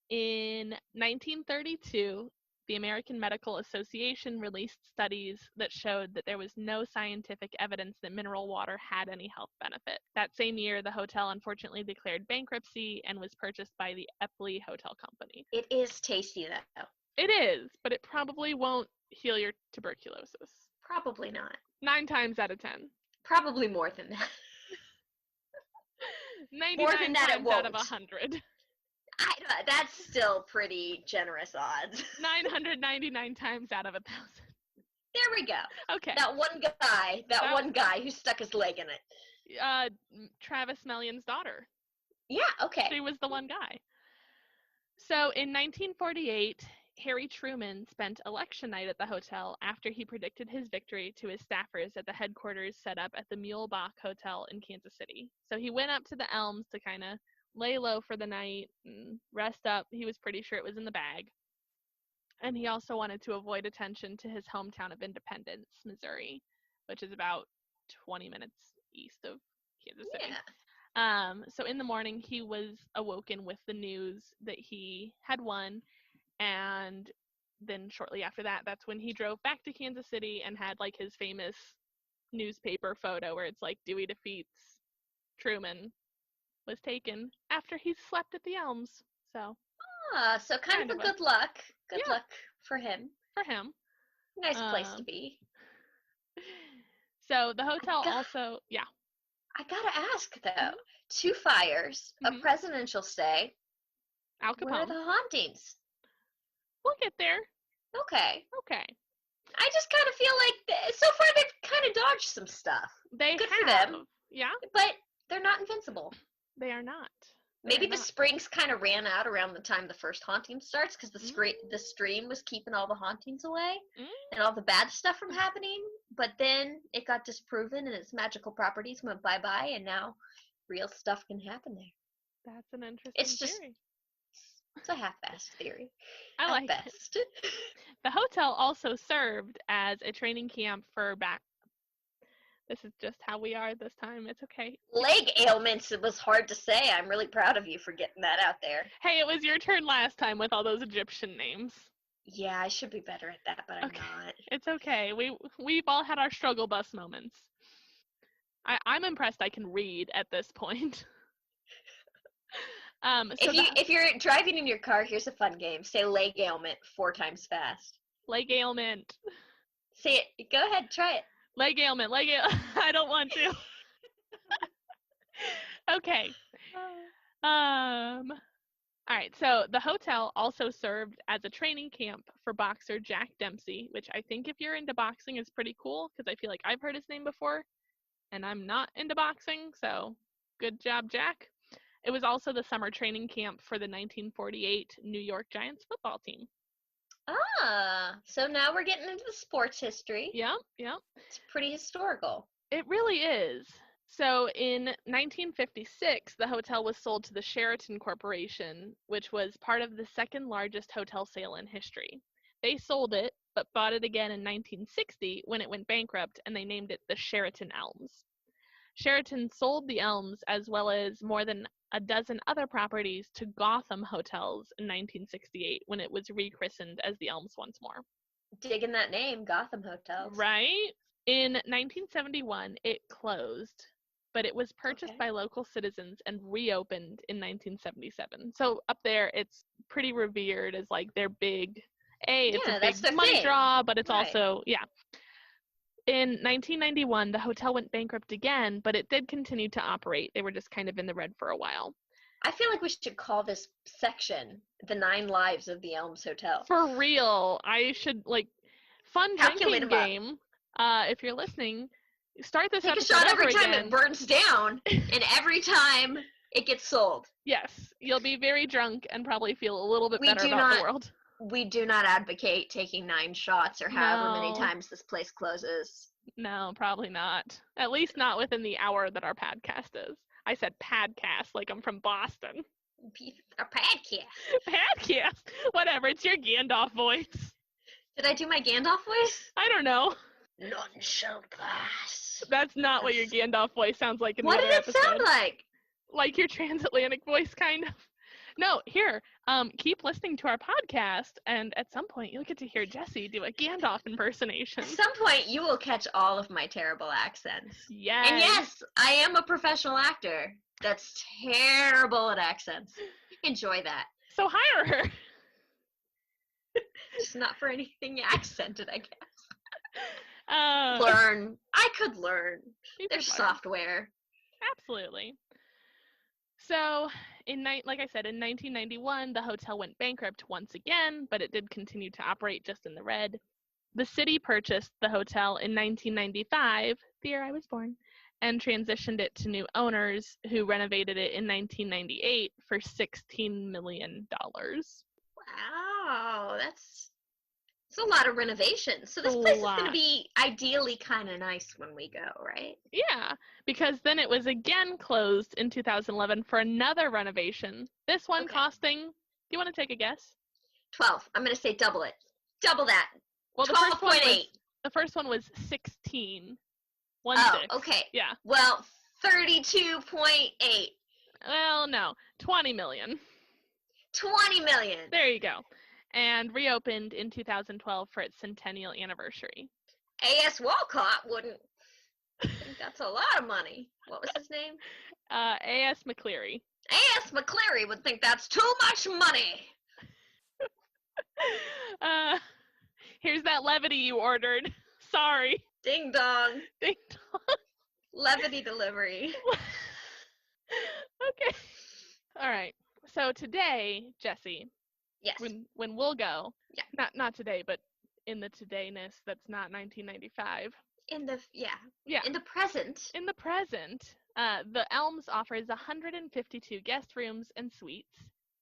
In 1932, the American Medical Association released studies that showed that there was no scientific evidence that mineral water had any health benefit. That same year, the hotel unfortunately declared bankruptcy and was purchased by the Epley Hotel Company. It is tasty, though. It is, but it probably won't heal your tuberculosis. Probably not. 9 times out of 10. Probably more than that. 99 that it times out of won't. 100. That's still pretty generous odds. 999 times out of 1,000. There we go. Okay. That one guy who stuck his leg in it. Travis Mellion's daughter. Yeah, okay. She was the one guy. So in 1948, Harry Truman spent election night at the hotel after he predicted his victory to his staffers at the headquarters set up at the Muehlebach Hotel in Kansas City. So he went up to the Elms to kind of lay low for the night and rest up. He was pretty sure it was in the bag. And he also wanted to avoid attention to his hometown of Independence, Missouri, which is about 20 minutes east of Kansas City. Yeah. So in the morning, he was awoken with the news that he had won. And then shortly after that, that's when he drove back to Kansas City and had like his famous newspaper photo where it's like Dewey defeats Truman was taken after he slept at the Elms. So So kind of a good luck. Good Yeah. luck for him. for him. Nice place to be. So the hotel got- also, yeah. I gotta ask though, 2 fires, a Mhm. presidential stay. Al Where are Capone. the hauntings? We'll get there. Okay. Okay. I just kind of feel like so far they've kind of dodged some stuff, They Good have. for them. Yeah, but they're not invincible. they are not. Maybe They're the not. springs kind of ran out around the time the first haunting starts because the stream was keeping all the hauntings away Mm. and all the bad stuff from happening. But then it got disproven and its magical properties went bye-bye, and now real stuff can happen there. That's an interesting It's just- theory. It's a half-assed theory. I at like it. best. The hotel also served as a training camp for This is just how we are this time. It's okay. Leg ailments, it was hard to say. I'm really proud of you for getting that out there. Hey, it was your turn last time with all those Egyptian names. Yeah, I should be better at that, but I'm Okay. not. It's okay. We've all had our struggle bus moments. I'm impressed I can read at this point. So If you're driving in your car, here's a fun game. Say leg ailment 4 times fast. leg ailment. Say it. Go ahead, try it. Leg ailment. I don't want to. Okay. All right, so the hotel also served as a training camp for boxer Jack Dempsey, which I think if you're into boxing is pretty cool because I feel like I've heard his name before, and I'm not into boxing, so good job, Jack. It was also the summer training camp for the 1948 New York Giants football team. So now we're getting into the sports history. Yep. It's pretty historical. It really is. So in 1956, the hotel was sold to the Sheraton Corporation, which was part of the second largest hotel sale in history. They sold it, but bought it again in 1960 when it went bankrupt, and they named it the Sheraton Elms. Sheraton sold the Elms as well as more than a dozen other properties to Gotham Hotels in 1968 when it was rechristened as the Elms once more. Digging that name, Gotham Hotels. Right? In 1971, it closed, but it was purchased by local citizens and reopened in 1977. So up there, it's pretty revered as like their big, it's a big money draw, but it's also, In 1991, the hotel went bankrupt again, but it did continue to operate. They were just kind of in the red for a while. I feel like we should call this section The 9 Lives of the Elms Hotel. For real. I should, fun drinking game. If you're listening, start this Take episode a shot every time again. It burns down, and every time it gets sold. Yes. You'll be very drunk and probably feel a little bit better about the world. We do not advocate taking 9 shots or however many times this place closes. No, probably not. At least not within the hour that our podcast is. I said podcast like I'm from Boston. A podcast. Podcast. Whatever. It's your Gandalf voice. Did I do my Gandalf voice? I don't know. None shall pass. That's not what your Gandalf voice sounds like in the other episode. What did it sound like? Like your transatlantic voice, kind of. No, here, keep listening to our podcast, and at some point you'll get to hear Jessie do a Gandalf impersonation. At some point you will catch all of my terrible accents. Yes. And yes, I am a professional actor that's terrible at accents. Enjoy that. So hire her. Just not for anything accented, I guess. I could learn. There's software. Absolutely. So, like I said, in 1991, the hotel went bankrupt once again, but it did continue to operate just in the red. The city purchased the hotel in 1995, the year I was born, and transitioned it to new owners who renovated it in 1998 for $16 million. Wow, that's a lot of renovations. So this place is going to be ideally kind of nice when we go, right? Yeah, because then it was again closed in 2011 for another renovation. This one costing, do you want to take a guess? 12. I'm going to say double it. Double that. Well, 12.8. The first one was 16. Okay. Yeah. Well, 32.8. Well, no, 20 million. 20 million. There you go. And reopened in 2012 for its centennial anniversary. A.S. Walcott wouldn't think that's a lot of money. What was his name? A.S. McCleary. A.S. McCleary would think that's too much money. Here's that levity you ordered. Sorry. Ding dong. Ding dong. Levity delivery. Okay. All right. So today, Jessie. Yes. When we'll go. Yeah. Not today, but in the todayness that's not 1995. In the present. In the present, the Elms offers 152 guest rooms and suites,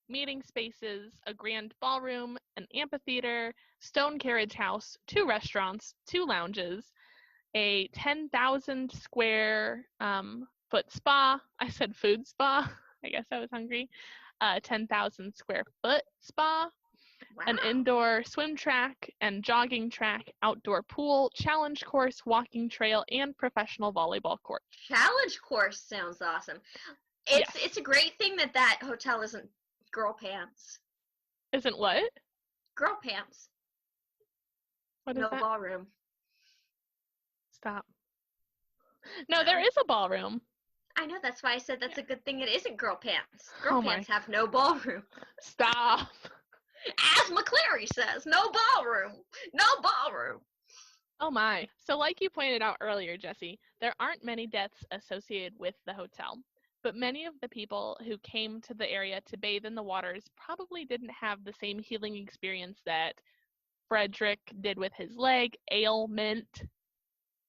meeting spaces, a grand ballroom, an amphitheater, stone carriage house, 2 restaurants, 2 lounges, a 10,000 square foot spa. I said food spa. I guess I was hungry. 10,000 square foot spa, wow. An indoor swim track and jogging track, outdoor pool, challenge course, walking trail, and professional volleyball court. Challenge course sounds awesome. It's a great thing that hotel isn't girl pants. Isn't what? Girl pants. What is no that? Ballroom. Stop. No, there is a ballroom. I know, that's why I said that's a good thing it isn't girl pants. Girl Oh my- pants have no ballroom. Stop. As McCleary says, no ballroom. No ballroom. Oh my. So like you pointed out earlier, Jesse, there aren't many deaths associated with the hotel. But many of the people who came to the area to bathe in the waters probably didn't have the same healing experience that Frederick did with his leg ailment.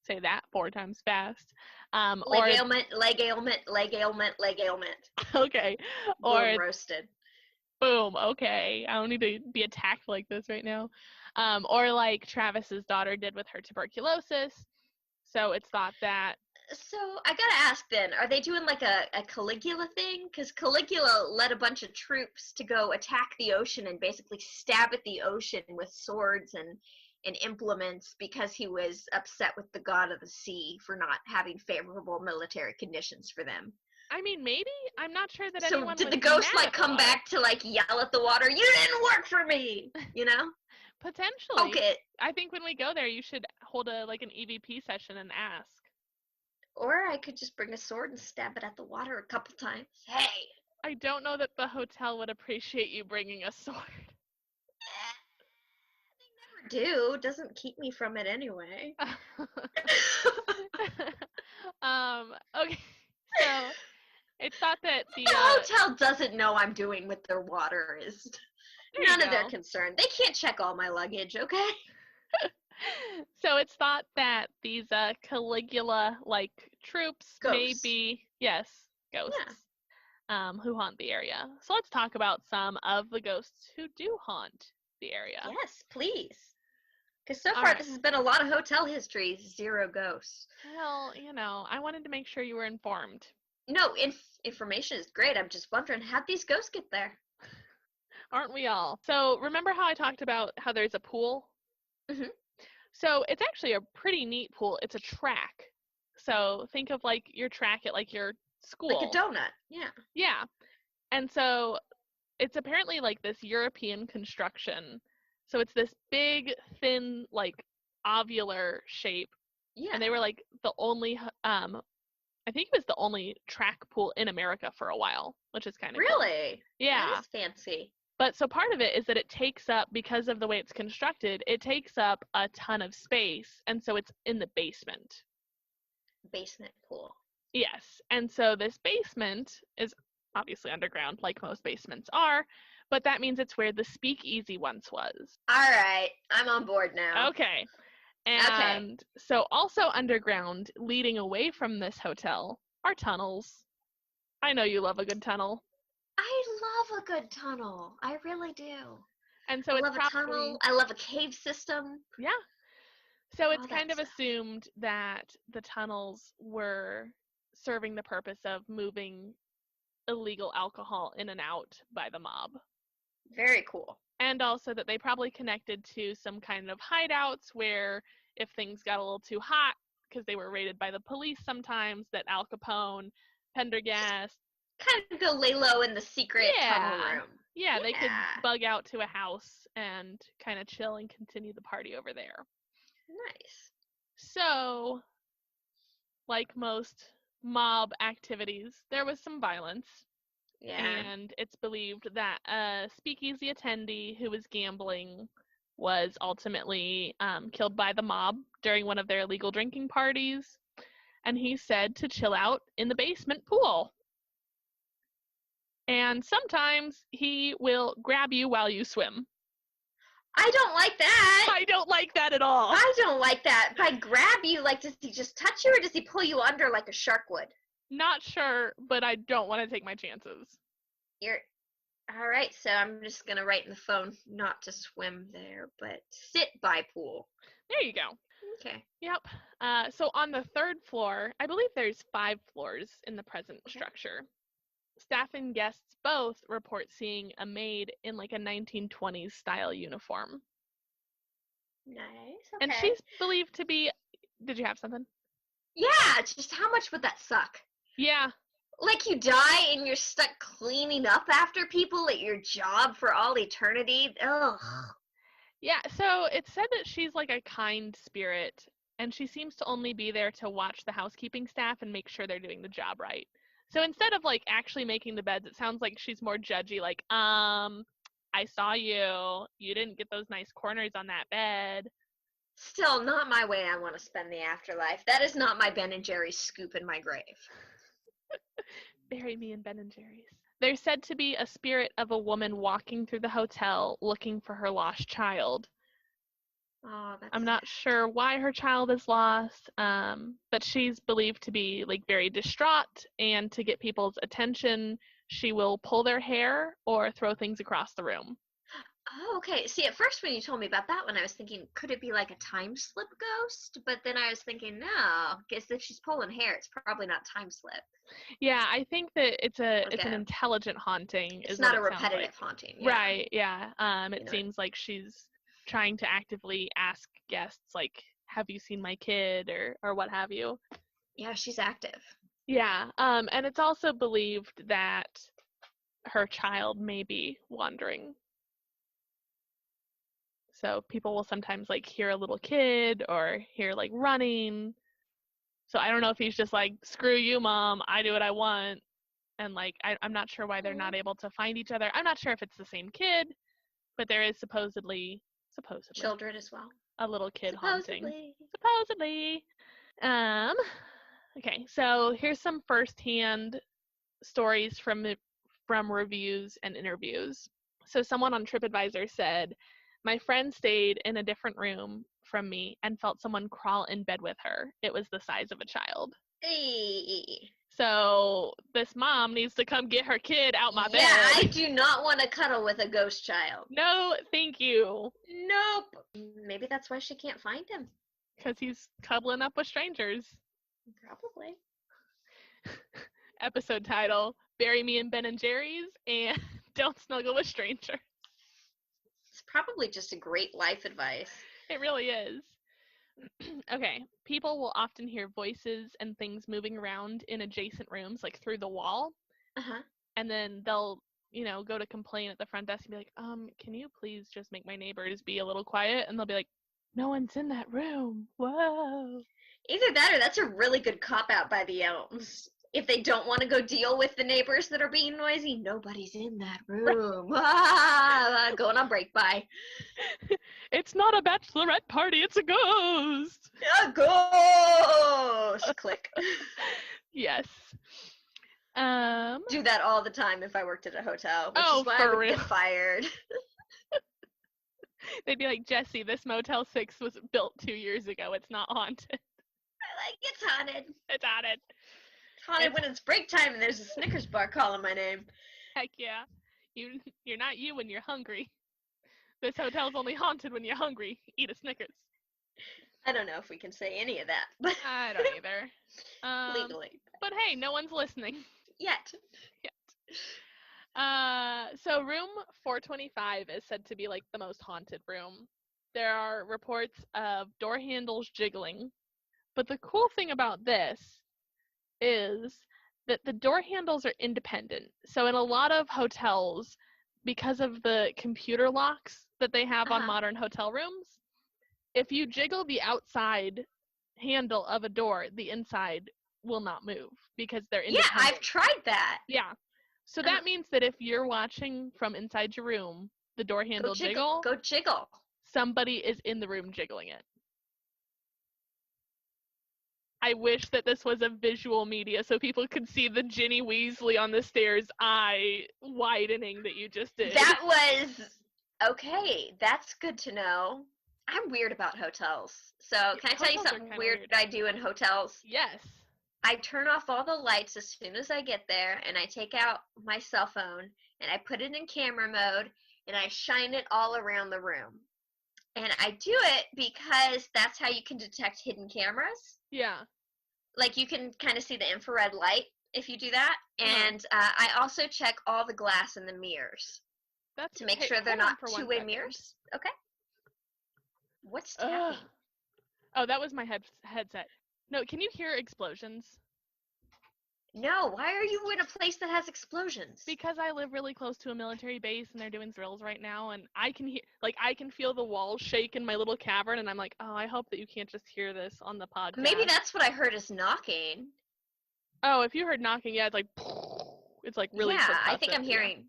Say that 4 times fast. Leg ailment, leg ailment, leg ailment, leg ailment. Okay. Boom, Or roasted. boom, okay. I don't need to be attacked like this right now. Or like Travis's daughter did with her tuberculosis. So it's thought that. So I gotta ask then, are they doing like a Caligula thing? Because Caligula led a bunch of troops to go attack the ocean and basically stab at the ocean with swords and implements because he was upset with the god of the sea for not having favorable military conditions for them. I mean, maybe. I'm not sure that So anyone did was the ghost mad like at the come water. back to like yell at the water, "You didn't work for me," you know? Potentially. Okay. I think when we go there, you should hold an EVP session and ask. Or I could just bring a sword and stab it at the water a couple times. Hey. I don't know that the hotel would appreciate you bringing a sword. They never do. Doesn't keep me from it anyway. Okay, so it's thought that the The hotel doesn't know I'm doing with their water is there you none of their go. concern. They can't check all my luggage, okay? So it's thought that these Caligula-like troops may Ghosts. be, yes, ghosts, who haunt the area. So let's talk about some of the ghosts who do haunt the area. Yes, please. Because so All far right. this has been a lot of hotel history, 0 ghosts. Well, I wanted to make sure you were informed. No, information is great. I'm just wondering, how'd these ghosts get there? Aren't we all? So remember how I talked about how there's a pool? Mhm. So it's actually a pretty neat pool. It's a track. So think of like your track at like your school. Like a donut, yeah. Yeah. And so it's apparently like this European construction. So it's this big, thin, like ovular shape. Yeah. And they were like the only, I think it was the only track pool in America for a while, which is kind of cool. Really? Yeah. That is fancy. But so part of it is that it takes up, because of the way it's constructed, it takes up a ton of space. And so it's in the basement. Basement pool. Yes. And so this basement is obviously underground, like most basements are. But that means it's where the speakeasy once was. All right. I'm on board now. Okay. And so also underground, leading away from this hotel, are tunnels. I know you love a good tunnel. I love a good tunnel. I really do. And so I it's love probably, a tunnel. I love a cave system. yeah. So it's All kind that of stuff. assumed that the tunnels were serving the purpose of moving illegal alcohol in and out by the mob. Very cool. And also that they probably connected to some kind of hideouts where if things got a little too hot, because they were raided by the police sometimes, that Al Capone, Pendergast, Kind of go lay low in the secret tunnel Yeah. room. yeah, they could Yeah. bug out to a house and kind of chill and continue the party over there. Nice. So, like most mob activities, there was some violence. Yeah. And it's believed that a speakeasy attendee who was gambling was ultimately killed by the mob during one of their illegal drinking parties. And he's said to chill out in the basement pool. And sometimes he will grab you while you swim. I don't like that. I don't like that at all. I don't like that. By grab you, like, does he just touch you or does he pull you under like a shark would? Not sure, but I don't want to take my chances. You're all right. So I'm just gonna write in the phone not to swim there, but sit by pool. There you go. Okay. Yep. So on the 3rd floor, I believe there's 5 floors in the present Okay. structure. Staff and guests both report seeing a maid in like a 1920s style uniform. Nice. Okay. And she's believed to be, did you have something? Yeah. Just how much would that suck? Yeah. Like you die and you're stuck cleaning up after people at your job for all eternity. Ugh. Yeah, so it's said that she's like a kind spirit and she seems to only be there to watch the housekeeping staff and make sure they're doing the job right. So instead of like actually making the beds, it sounds like she's more judgy, like, I saw you. You didn't get those nice corners on that bed. Still, not my way I want to spend the afterlife. That is not my Ben and Jerry's scoop in my grave. Bury me in Ben and Jerry's. There's said to be a spirit of a woman walking through the hotel looking for her lost child. Oh, that's I'm not sure why her child is lost, but she's believed to be like very distraught, and to get people's attention, she will pull their hair or throw things across the room. Oh, okay. See, at first when you told me about that one, I was thinking, could it be like a time slip ghost? But then I was thinking, no, because if she's pulling hair, it's probably not time slip. Yeah, I think that it's an Okay. intelligent haunting. It's is not what a it sounds like. repetitive haunting. Yeah. Right, yeah. It You know. seems like she's trying to actively ask guests, like, have you seen my kid, or what have you. Yeah, she's active. Yeah, and it's also believed that her child may be wandering. So people will sometimes like hear a little kid or hear like running. So I don't know if he's just like, screw you, mom, I do what I want. And like, I'm not sure why they're not able to find each other. I'm not sure if it's the same kid, but there is supposedly Children as well. a little kid haunting. Supposedly. Okay, so here's some firsthand stories from reviews and interviews. So someone on TripAdvisor said, my friend stayed in a different room from me and felt someone crawl in bed with her. It was the size of a child. Hey. So this mom needs to come get her kid out my bed. Yeah, I do not want to cuddle with a ghost child. No, thank you. Nope. Maybe that's why she can't find him. Because he's cuddling up with strangers. Probably. Episode title, Bury Me in Ben and Jerry's, and Don't Snuggle with Strangers. It's probably just a great life advice. It really is. Okay, people will often hear voices and things moving around in adjacent rooms, like through the wall. Uh-huh. And then they'll, go to complain at the front desk and be like, can you please just make my neighbors be a little quiet? And they'll be like, no one's in that room. Whoa. Either that or that's a really good cop-out by the Elms. If they don't want to go deal with the neighbors that are being noisy, nobody's in that room. Going on break, bye. It's not a bachelorette party, it's a ghost. A ghost! Click. Yes. Do that all the time if I worked at a hotel, which Oh, is why for I would real. get fired. They'd be like, Jesse, this Motel 6 was built 2 years ago. It's not haunted. It's haunted. It's haunted. It's haunted when it's break time and there's a Snickers bar calling my name. Heck yeah. You're not you when you're hungry. This hotel's only haunted when you're hungry. Eat a Snickers. I don't know if we can say any of that, but I don't either. legally. But hey, no one's listening. Yet. So room 425 is said to be like the most haunted room. There are reports of door handles jiggling. But the cool thing about this is that the door handles are independent. So in a lot of hotels, because of the computer locks that they have on modern hotel rooms, if you jiggle the outside handle of a door, the inside will not move because they're independent. Yeah, I've tried that. Yeah. So that means that if you're watching from inside your room, the door handle Go jiggle. Somebody is in the room jiggling it. I wish that this was a visual media so people could see the Ginny Weasley on the stairs eye widening that you just did. That was okay. That's good to know. I'm weird about hotels. So can I tell you something weird I do in hotels? Yes. I turn off all the lights as soon as I get there, and I take out my cell phone, and I put it in camera mode, and I shine it all around the room. And I do it because that's how you can detect hidden cameras. Yeah. Like, you can kind of see the infrared light if you do that. And I also check all the glass in the mirrors to make sure they're not two-way mirrors. Okay. What's tapping? Oh, that was my headset. No, can you hear explosions? No, why are you in a place that has explosions? Because I live really close to a military base and they're doing drills right now, and I can feel the walls shake in my little cavern, and I'm like, oh, I hope that you can't just hear this on the podcast. Maybe that's what I heard is knocking. Oh, if you heard knocking, yeah, it's like it's like really. Yeah, I think percussive, I'm hearing.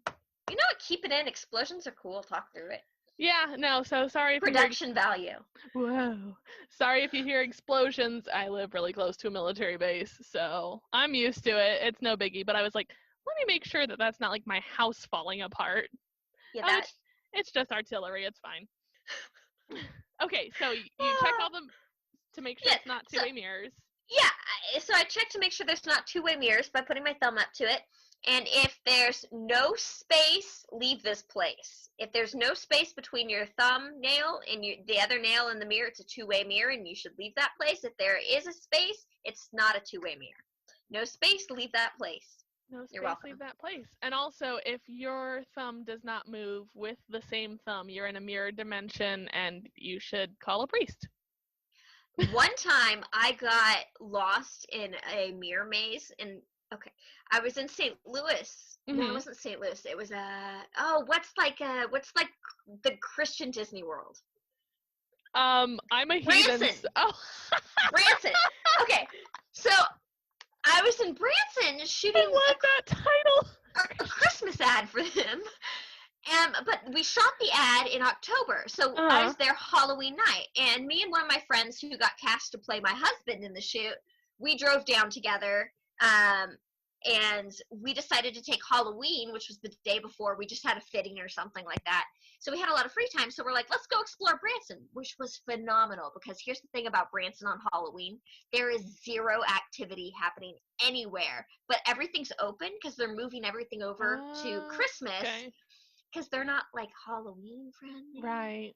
You know what? Keep it in. Explosions are cool. Talk through it. Yeah, no. So sorry if Production value. you hear. Whoa. Sorry if you hear explosions. I live really close to a military base, so I'm used to it. It's no biggie. But I was like, let me make sure that that's not like my house falling apart. Yeah, Oh, that. it's just artillery. It's fine. Okay, so you check all them to make sure Yeah, it's not so- two-way mirrors. Yeah, so I checked to make sure there's not two-way mirrors by putting my thumb up to it. And if there's no space, leave this place. If there's no space between your thumbnail and the other nail in the mirror, it's a two-way mirror, and you should leave that place. If there is a space, it's not a two-way mirror. No space, leave that place. No space, You're welcome. leave that place. And also, if your thumb does not move with the same thumb, you're in a mirror dimension, and you should call a priest. One time I got lost in a mirror maze, and I was in St. Louis. No, it Mhm. wasn't St. Louis. It was what's like the Christian Disney World? I'm a heathen. Branson. Oh. Branson. Okay, so I was in Branson shooting I love that title. a Christmas ad for them. But we shot the ad in October, so I was there Halloween night, and me and one of my friends who got cast to play my husband in the shoot, we drove down together, and we decided to take Halloween, which was the day before. We just had a fitting or something like that, so we had a lot of free time, so we're like, let's go explore Branson, which was phenomenal, because here's the thing about Branson on Halloween. There is zero activity happening anywhere, but everything's open because they're moving everything over to Christmas. Okay. Because they're not like Halloween friendly. Right.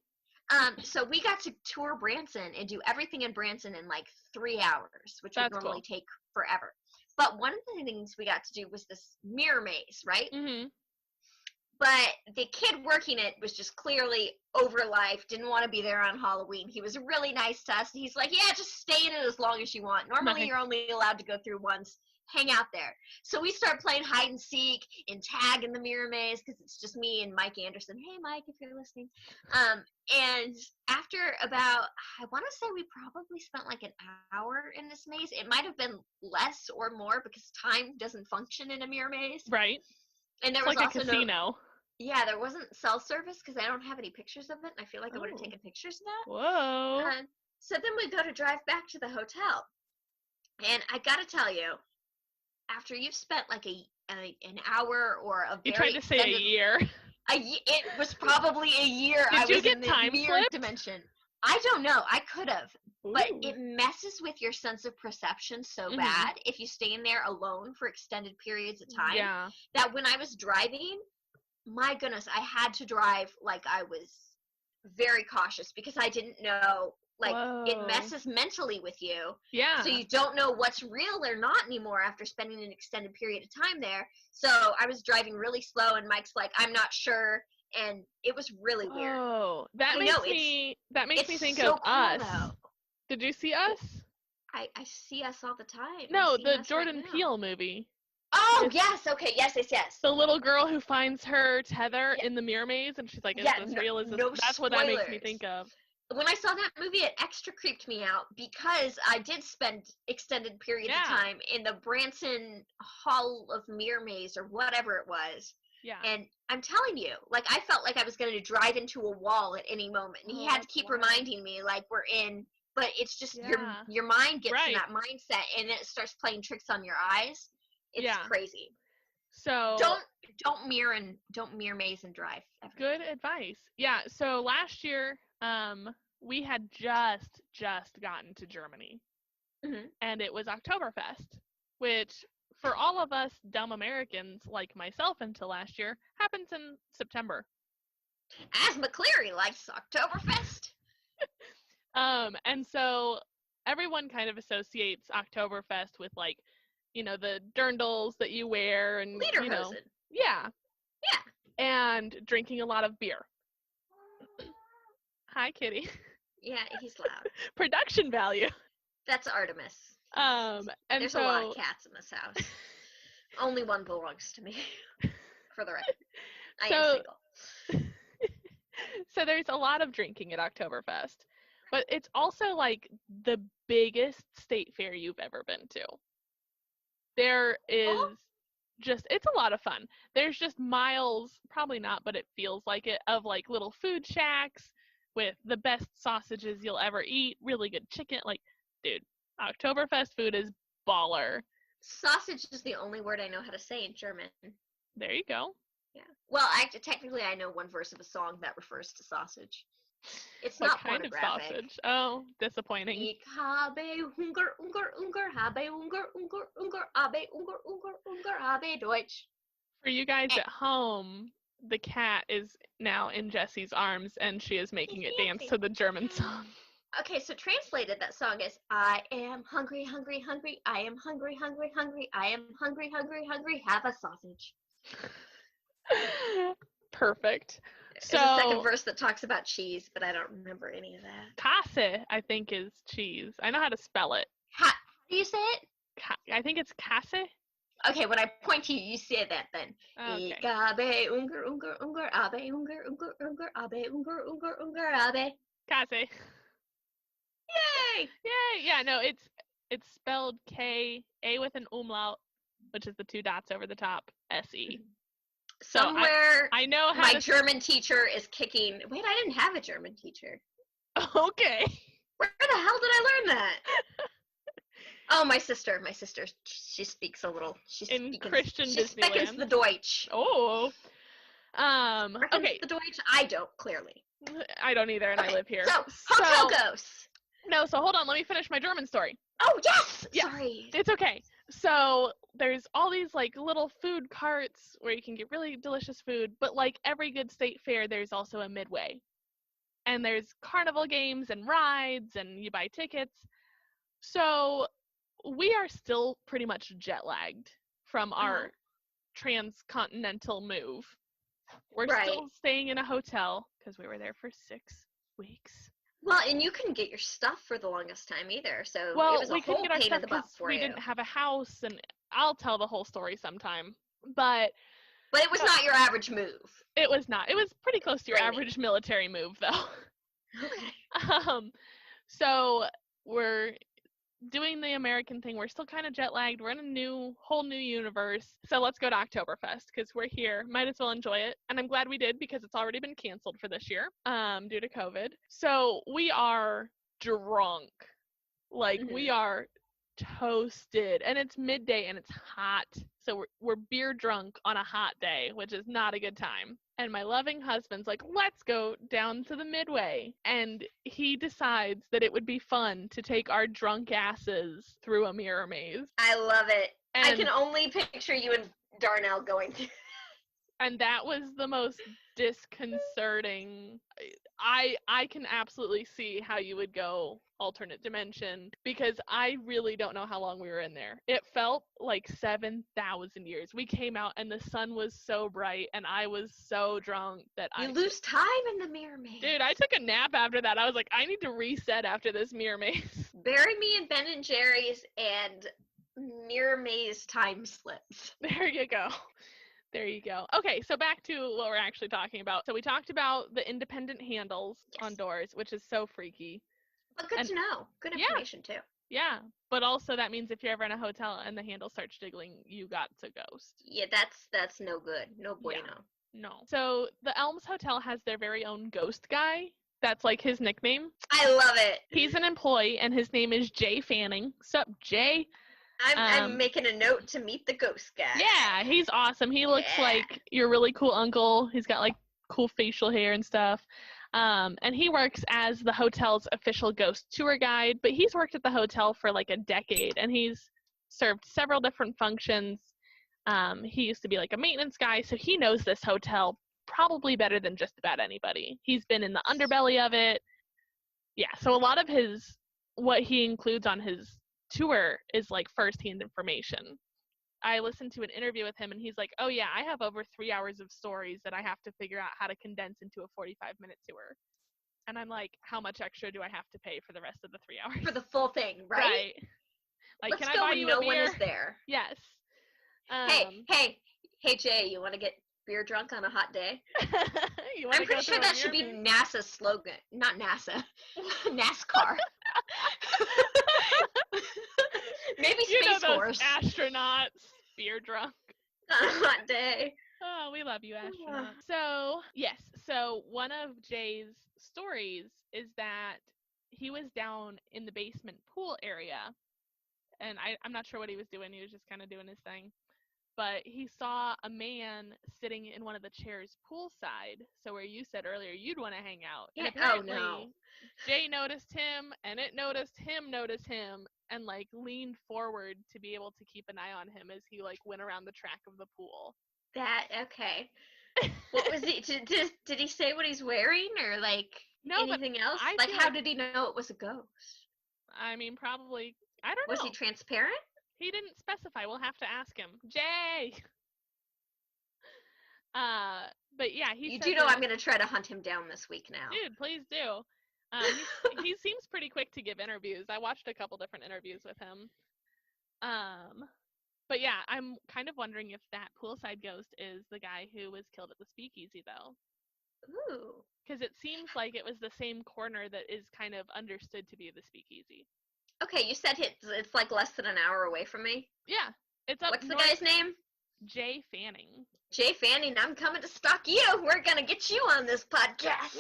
So we got to tour Branson and do everything in Branson in like 3 hours, which That's would normally cool. take forever. But one of the things we got to do was this mirror maze, right? Mm-hmm. But the kid working it was just clearly over life, didn't want to be there on Halloween. He was really nice to us. He's like, yeah, just stay in it as long as you want. Normally Nice. you're only allowed to go through once. Hang out there. So we start playing hide and seek and tag in the mirror maze, because it's just me and Mike Anderson. Hey, Mike, if you're listening. And after about, I want to say we probably spent like an hour in this maze. It might have been less or more, because time doesn't function in a mirror maze. Right. And there It's was like a also casino. yeah, there wasn't cell service, because I don't have any pictures of it, and I feel like I would have Oh. taken pictures of that. Whoa. So then we go to drive back to the hotel, and I gotta tell you, after you've spent like an hour or a You very tried to say a extended, year. it was probably a year. Did I you was get in the time mirror slipped? dimension. I don't know. I could have, but Ooh. it messes with your sense of perception so Mhm. bad if you stay in there alone for extended periods of time. Yeah. That when I was driving, my goodness, I had to drive like I was very cautious, because I didn't know, like, it Whoa. messes mentally with you. Yeah. So you don't know what's real or not anymore after spending an extended period of time there. So I was driving really slow, and Mike's like, I'm not sure, and it was really weird. Whoa. That I makes know, me it's think so of cool, Us. though. Did you see Us? I see Us all the time. I'm No, seeing the Us right Jordan now. Peele movie. Oh, It's- yes. Okay. Yes. The little girl who finds her tether Yeah. in the mirror maze, and she's like, is Yeah, this no- real? Is this... no That's what that makes me spoilers. think of. When I saw that movie, it extra creeped me out, because I did spend extended periods Yeah. of time in the Branson Hall of Mirror Maze, or whatever it was. Yeah. And I'm telling you, like, I felt like I was going to drive into a wall at any moment. And he Oh, had to that's keep wild. reminding me, like, we're in, but it's just Yeah. your mind gets Right. in that mindset, and then it starts playing tricks on your eyes. It's Yeah. crazy. So Don't mirror maze and drive. Ever. good advice. Yeah. So last year, we had just gotten to Germany, Mhm. and it was Oktoberfest, which for all of us dumb Americans like myself until last year happens in September. As McCleary likes Oktoberfest. And so everyone kind of associates Oktoberfest with, like, you know, the dirndls that you wear and you know, Lederhosen. yeah, Yeah. and drinking a lot of beer. Hi, Kitty. Yeah, he's loud. Production value. That's Artemis. And There's so a lot of cats in this house. Only one belongs to me, for the record. I am So- single. So there's a lot of drinking at Oktoberfest, but it's also like the biggest state fair you've ever been to. There is it's a lot of fun. There's just miles, probably not, but it feels like it, of like little food shacks with the best sausages you'll ever eat, really good chicken. Like, dude, Oktoberfest food is baller. Sausage is the only word I know how to say in German. There you go. Yeah. Well, technically, I know one verse of a song that refers to sausage. It's What not kind of pornographic. sausage? Oh, disappointing. Ich habe Hunger, Hunger, Hunger, habe Hunger, Hunger, Hunger, habe Hunger, Hunger, Hunger, habe Deutsch. For you guys at home, the cat is now in Jessie's arms and she is making it dance dancing. to the German song. Okay, so translated, that song is I am hungry, hungry, hungry. I am hungry, hungry, hungry. I am hungry, hungry, hungry. Have a sausage. Perfect. There's a second So, verse that talks about cheese, but I don't remember any of that. Kasse, I think, is cheese. I know how to spell it. How do you say it? I think it's Kasse. Okay, when I point to you, you say that then. Okay. Ich habe Hunger, Hunger, Hunger, habe Hunger, Hunger, Hunger, habe Hunger, Hunger, Hunger, habe. Kasse. Yay! Yay! Yeah, no, it's spelled K-A with an umlaut, which is the two dots over the top, S-E. So Somewhere I know how my to... German teacher is kicking. Wait, I didn't have a German teacher. Okay. Where the hell did I learn that? Oh, my sister. My sister. She speaks a little. In Christian She speaks Disneyland. the Deutsch. Oh. Reckons Okay. the Deutsch. I don't, clearly. I don't either, and I Okay, live here. So, hotel ghosts. No, so hold on. Let me finish my German story. Oh, yes! Yeah. Sorry. It's okay. So there's all these like little food carts where you can get really delicious food, but like every good state fair, there's also a midway. And there's carnival games and rides, and you buy tickets. So we are still pretty much jet lagged from our transcontinental move. We're still staying in a hotel because we were there for 6 weeks. Well, and you couldn't get your stuff for the longest time either, so Well, it was a we whole couldn't get our pain in stuff the butt because for we you. didn't have a house, and I'll tell the whole story sometime. But But it was not your average move. it was not. It was pretty close to your Training. average military move, though. Okay. So we're doing the American thing. We're still kind of jet lagged. We're in a whole new universe. So let's go to Oktoberfest because we're here. Might as well enjoy it. And I'm glad we did because it's already been canceled for this year due to COVID. So we are drunk. Like we are toasted, and it's midday and it's hot. So we're beer drunk on a hot day, which is not a good time. And my loving husband's like, let's go down to the Midway. And he decides that it would be fun to take our drunk asses through a mirror maze. I love it. I And- can only picture you and Darnell going through. And that was the most disconcerting. I can absolutely see how you would go alternate dimension because I really don't know how long we were in there. It felt like 7,000 years. We came out and the sun was so bright and I was so drunk that You lose time in the mirror maze. Dude, I took a nap after that. I was like, I need to reset after this mirror maze. Bury me in Ben and Jerry's and mirror maze time slips. There you go. There you go. Okay, so back to what we're actually talking about. So we talked about the independent handles on doors, which is so freaky. But good to know. Good information too. Yeah, but also that means if you're ever in a hotel and the handle starts jiggling, you got to ghost. Yeah, that's no good. No bueno. No. So the Elms Hotel has their very own ghost guy. That's like his nickname. I love it. He's an employee and his name is Jay Fanning. Sup, Jay? I'm making a note to meet the ghost guy. Yeah, he's awesome. He looks like your really cool uncle. He's got like cool facial hair and stuff. And he works as the hotel's official ghost tour guide, but he's worked at the hotel for like a decade and he's served several different functions. He used to be like a maintenance guy, so he knows this hotel probably better than just about anybody. He's been in the underbelly of it. Yeah, so a lot of what he includes on his tour is like firsthand information. I listened to an interview with him and he's like, oh yeah, I have over 3 hours of stories that I have to figure out how to condense into a 45-minute tour. And I'm like, how much extra do I have to pay for the rest of the 3 hours? For the full thing, right? Like, Let's can go I buy when you no a beer? one is there. Yes. Hey, Jay, you want to get beer drunk on a hot day? You wanna I'm pretty go sure through a that should be beer ring? NASA's slogan. Not NASA. NASCAR. Maybe You know Space those Force. astronauts, beer drunk. On a hot day. Oh, we love you, astronaut. So, yes. So, one of Jay's stories is that he was down in the basement pool area, and I'm not sure what he was doing. He was just kind of doing his thing. But he saw a man sitting in one of the chairs poolside. So, where you said earlier you'd want to hang out. And Yeah, oh, apparently, no. Jay noticed him, and it noticed him, and like leaned forward to be able to keep an eye on him as he like went around the track of the pool. Okay. What was he? Did he say what he's wearing or like No, but anything else? I Like, feel how like- did he know it was a ghost? I mean, probably. I don't Was know. he transparent? He didn't specify. We'll have to ask him. Jay. But yeah, he. You said do know that- I'm gonna try to hunt him down this week now. Dude, please do. He seems pretty quick to give interviews. I watched a couple different interviews with him. But yeah, I'm kind of wondering if that poolside ghost is the guy who was killed at the speakeasy, though. Ooh. Because it seems like it was the same corner that is kind of understood to be the speakeasy. Okay, you said it's like less than an hour away from me. Yeah, it's up What's the north. guy's name? Jay Fanning. Jay Fanning. I'm coming to stalk you. We're gonna get you on this podcast.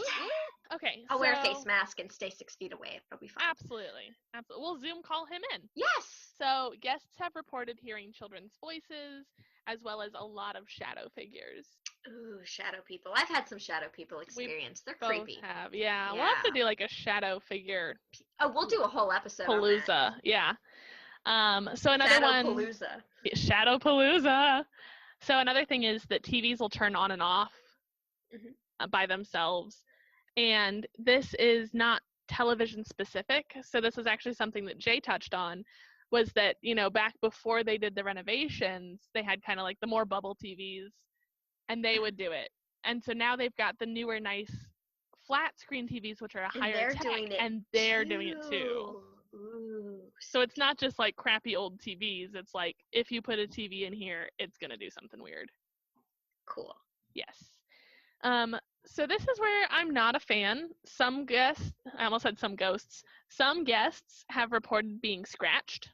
Okay, I'll wear a face mask and stay 6 feet away. It'll be fine. Absolutely. We'll Zoom call him in. Yes. So guests have reported hearing children's voices, as well as a lot of shadow figures. Ooh, shadow people. I've had some shadow people experience. They're Both creepy. have, yeah. We'll have to do like a shadow figure Oh, we'll do a whole episode on that. palooza. Yeah. So another Shadow one. Palooza. Shadow palooza. So another thing is that TVs will turn on and off by themselves. And this is not television specific. So this is actually something that Jay touched on, was that, you know, back before they did the renovations, they had kind of like the more bubble TVs, and they would do it. And so now they've got the newer, nice flat screen TVs, which are a higher they're tech, doing it and they're doing it too. Ooh. So it's not just like crappy old TVs. It's like if you put a TV in here, it's going to do something weird. Cool. Yes. So this is where I'm not a fan. Some guests, I almost said some ghosts. Some guests have reported being scratched.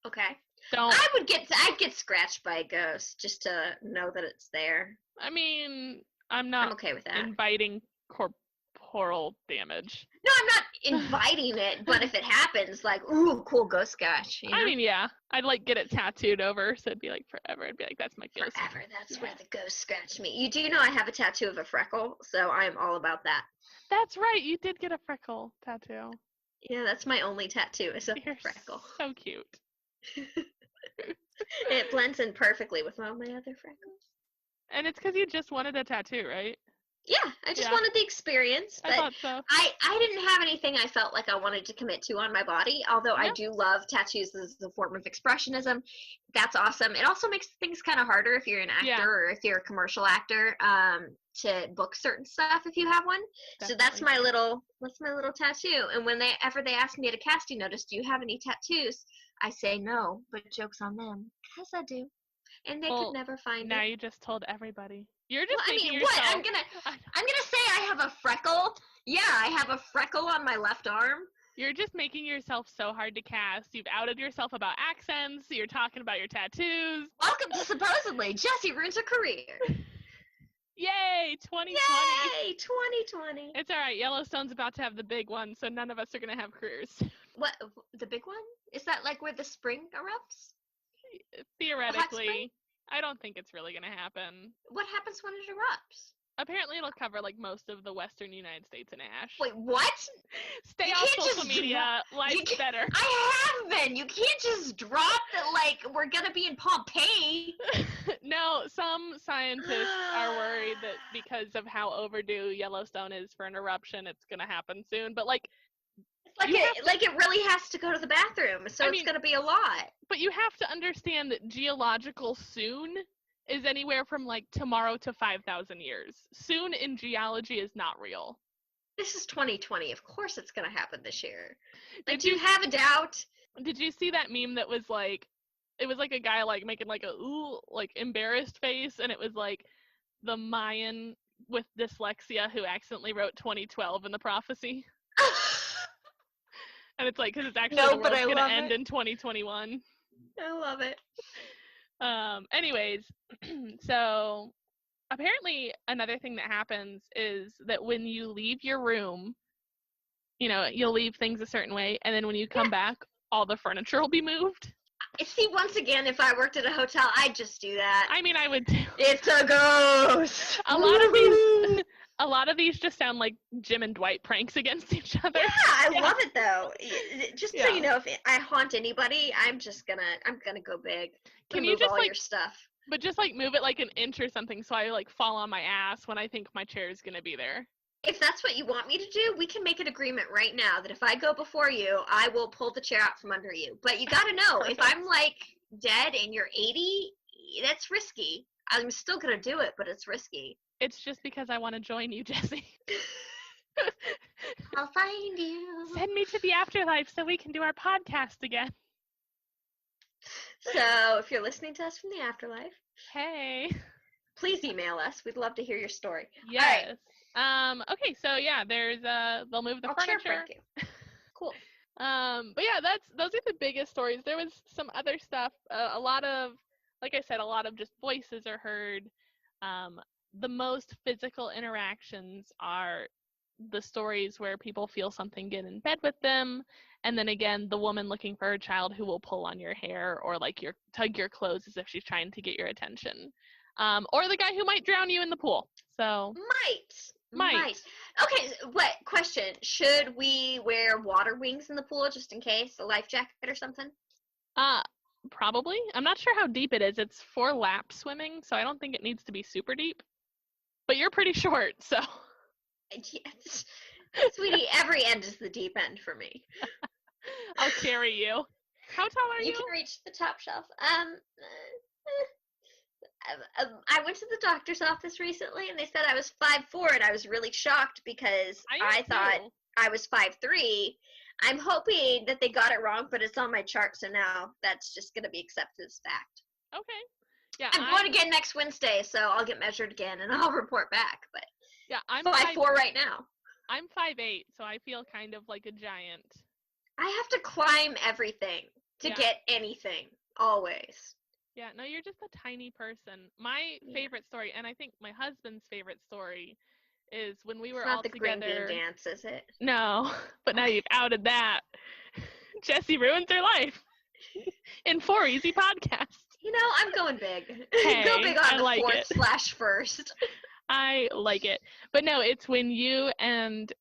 Okay. Don't. I'd get scratched by a ghost just to know that it's there. I mean, I'm not I'm okay with that. inviting corporal damage. No, I'm not inviting it, but if it happens, like, ooh, cool ghost scratch. You know? I mean, yeah, I'd like get it tattooed over, so it'd be like forever. I'd be like, that's my ghost. Forever. That's where the ghost scratched me. You do know I have a tattoo of a freckle, so I'm all about that. That's right. You did get a freckle tattoo. Yeah, that's my only tattoo is a You're freckle. so cute. It blends in perfectly with all my other freckles. And it's because you just wanted a tattoo, right? Yeah, I just Yeah. wanted the experience, I but thought so. I didn't have anything I felt like I wanted to commit to on my body, although I Yeah. do love tattoos as a form of expressionism. That's awesome. It also makes things kind of harder if you're an actor Yeah. or if you're a commercial actor to book certain stuff if you have one. So that's Definitely. my little tattoo. And whenever they ask me at a casting notice, do you have any tattoos? I say no, but joke's on them, because I do. And they Well, could never find Now it. you just told everybody. You're just Well, I making mean, yourself. what? I'm gonna say I have a freckle. Yeah, I have a freckle on my left arm. You're just making yourself so hard to cast. You've outed yourself about accents. You're talking about your tattoos. Welcome to supposedly Jesse ruins her career. Yay, 2020. Yay, 2020. It's all right. Yellowstone's about to have the big one, so none of us are gonna have careers. What, the big one? Is that like where the spring erupts? Theoretically, I don't think it's really gonna happen. What happens when it erupts? Apparently, it'll cover like most of the western United States in ash. Wait, what? Stay you off can't social just media. Life's can't- better. I have been. You can't just drop that like we're gonna be in Pompeii. No, some scientists are worried that because of how overdue Yellowstone is for an eruption, it's gonna happen soon. But like, You have Like it really has to go to the bathroom, so I it's mean- gonna be a lot. but you have to understand that geological soon is anywhere from like tomorrow to 5,000 years. Soon in geology is not real. This is 2020. Of course, it's gonna happen this year. Like, Did do you have a doubt? Did you see that meme that was like, it was like a guy like making like a ooh like embarrassed face, and it was like the Mayan with dyslexia who accidentally wrote 2012 in the prophecy. And it's like, because it's actually the but world's I going to love end it. in 2021. I love it. Anyways, so apparently another thing that happens is that when you leave your room, you know, you'll leave things a certain way, and then when you come back, all the furniture will be moved. See, once again, if I worked at a hotel, I'd just do that. I mean, I would too. It's a ghost. A lot of these just sound like Jim and Dwight pranks against each other. Yeah, I love it though. Just so Yeah. you know, if I haunt anybody, I'm gonna go big. Can Remove you just all like, your stuff? but just like move it like an inch or something so I like fall on my ass when I think my chair is gonna be there. If that's what you want me to do, we can make an agreement right now that if I go before you, I will pull the chair out from under you. But you gotta know, if I'm like dead and you're 80, that's risky. I'm still gonna do it, but it's risky. It's just because I want to join you, Jesse. I'll find you. Send me to the afterlife so we can do our podcast again. So if you're listening to us from the afterlife, Hey. please email us. We'd love to hear your story. Yes. Okay, so yeah, there's they'll move the I'll chair furniture. prank you. Cool. But yeah, those are the biggest stories. There was some other stuff. A lot of, like I said, a lot of just voices are heard. The most physical interactions are the stories where people feel something get in bed with them, and then again, the woman looking for her child who will pull on your hair or like tug your clothes as if she's trying to get your attention. Or the guy who might drown you in the pool. So Might. Okay, what question? Should we wear water wings in the pool just in case? A life jacket or something? probably. I'm not sure how deep it is. It's for lap swimming, so I don't think it needs to be super deep. But you're pretty short, so. Yes. Sweetie, every end is the deep end for me. I'll carry you. How tall are you? You can reach the top shelf. I went to the doctor's office recently, and they said I was 5'4", and I was really shocked because I thought I was 5'3". I'm hoping that they got it wrong, but it's on my chart, so now that's just going to be accepted as fact. Okay. Yeah. I'm going again next Wednesday, so I'll get measured again, and I'll report back. But yeah, I'm 5'4" right now. I'm 5'8", so I feel kind of like a giant. I have to climb everything to get anything, always. Yeah, no, you're just a tiny person. My favorite story, and I think my husband's favorite story, is when we were all together. Not the green bean dance, is it? No, but now you've outed that. Jessie ruins her life in 4 easy podcasts. You know, I'm going big. Hey, go big on I the like fourth it. slash first. I like it. But no, it's when you and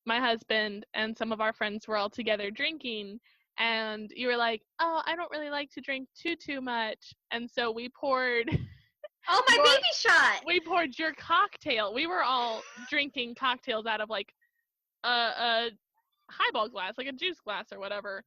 my husband and some of our friends were all together drinking, and you were like, oh, I don't really like to drink too much. And so we poured... Oh, my baby shot! We poured your cocktail. We were all drinking cocktails out of like a highball glass, like a juice glass or whatever.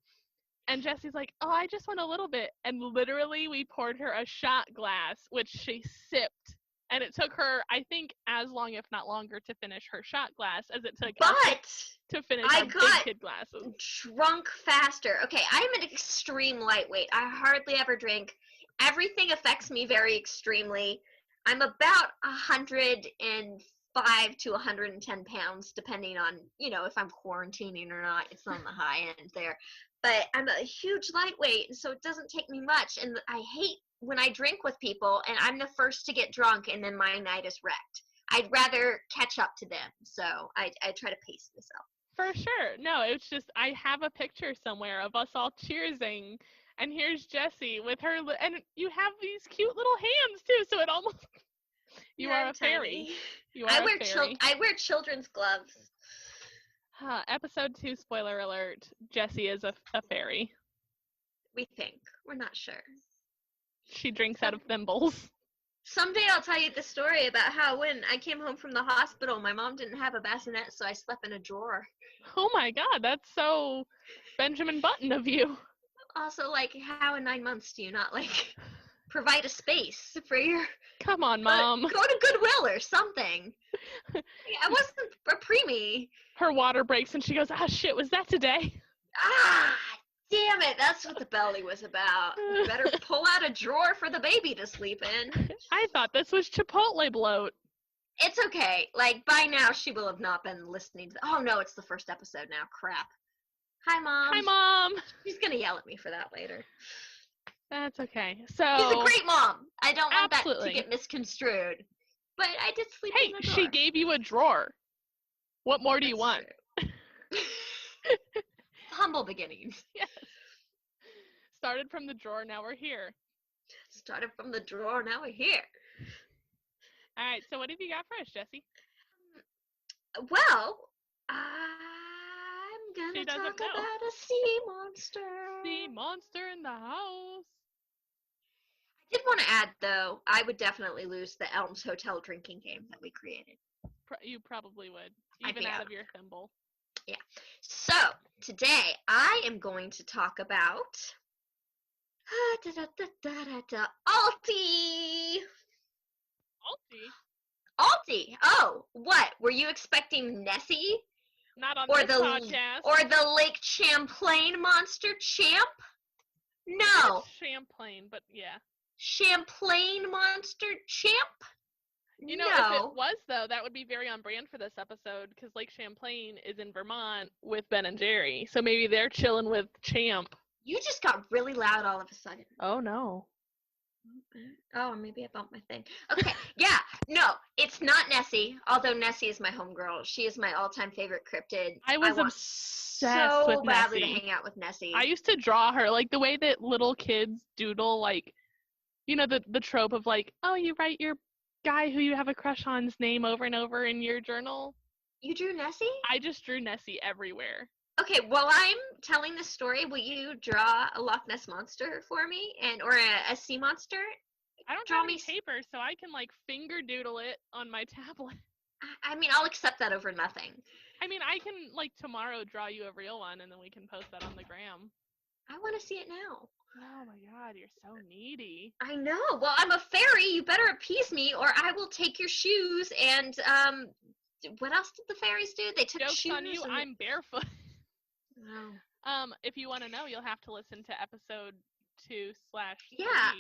And Jessie's like, oh, I just want a little bit. And literally we poured her a shot glass, which she sipped. And it took her, I think, as long, if not longer, to finish her shot glass as it took us to finish our big kid glasses. Drunk faster. Okay, I'm an extreme lightweight. I hardly ever drink. Everything affects me very extremely. I'm about 105 to 110 pounds, depending on, if I'm quarantining or not. It's on the high end there. But I'm a huge lightweight, and so it doesn't take me much. And I hate when I drink with people, and I'm the first to get drunk, and then my night is wrecked. I'd rather catch up to them, so I try to pace myself. For sure. No, it's just I have a picture somewhere of us all cheersing. And here's Jessie with her, and you have these cute little hands too. So it almost, you are a fairy. You are a fairy. I wear children's gloves. Episode 2, spoiler alert: Jessie is a fairy. We think. We're not sure. She drinks out of thimbles. Someday I'll tell you the story about how when I came home from the hospital, my mom didn't have a bassinet, so I slept in a drawer. Oh my God, that's so Benjamin Button of you. Also, how in 9 months do you not, provide a space for your... Come on, Mom. Go to Goodwill or something. I wasn't a preemie. Her water breaks and she goes, ah, shit, was that today? Damn it, that's what the belly was about. You better pull out a drawer for the baby to sleep in. I thought this was Chipotle bloat. It's okay. Like, by now, she will have not been listening to oh, no, it's the first episode now. Crap. Hi, Mom. Hi, Mom. She's going to yell at me for that later. That's okay. So She's a great mom. I don't want that Absolutely. to get misconstrued. But I did sleep hey, in the drawer. she gave you a drawer. What more do you That's want? true. Humble beginnings. Yes. Started from the drawer, now we're here. Started from the drawer, now we're here. All right, so what have you got for us, Jessie? Well, I'm She gonna doesn't talk know. about a sea monster. The monster in the house. I did want to add, though, I would definitely lose the Elms Hotel drinking game that we created. You probably would, I'd even be out out. of your thimble. So, today I am going to talk about Alti. Alti? Alti. Oh, what? Were you expecting Nessie Not on or this the podcast. or the Lake Champlain monster champ? No, It's Champlain, but yeah. Champlain monster champ. You know, no. if it was, though, that would be very on brand for this episode, because Lake Champlain is in Vermont with Ben and Jerry. So maybe they're chilling with Champ. You just got really loud all of a sudden. Oh, no. Oh, maybe I bumped my thing. Okay, yeah, no, it's not Nessie. Although Nessie is my homegirl, she is my all-time favorite cryptid. I was want obsessed so with badly Nessie. to hang out with Nessie. I used to draw her, like, the way that little kids doodle, like, you know, the trope of, like, oh, you write your guy who you have a crush on's name over and over in your journal. You drew Nessie? I just drew Nessie everywhere. Okay, while I'm telling this story, will you draw a Loch Ness monster for me, or a sea monster? I don't Draw have me any paper, so I can, like, finger doodle it on my tablet. I mean, I'll accept that over nothing. I mean, I can, like, tomorrow draw you a real one, and then we can post that on the gram. I want to see it now. Oh my god, you're so needy. I know. Well, I'm a fairy. You better appease me, or I will take your shoes. And what else did the fairies do? They took Joke's shoes. on you, and I'm barefoot. Oh. If you want to know, you'll have to listen to episode 2/3. Yeah.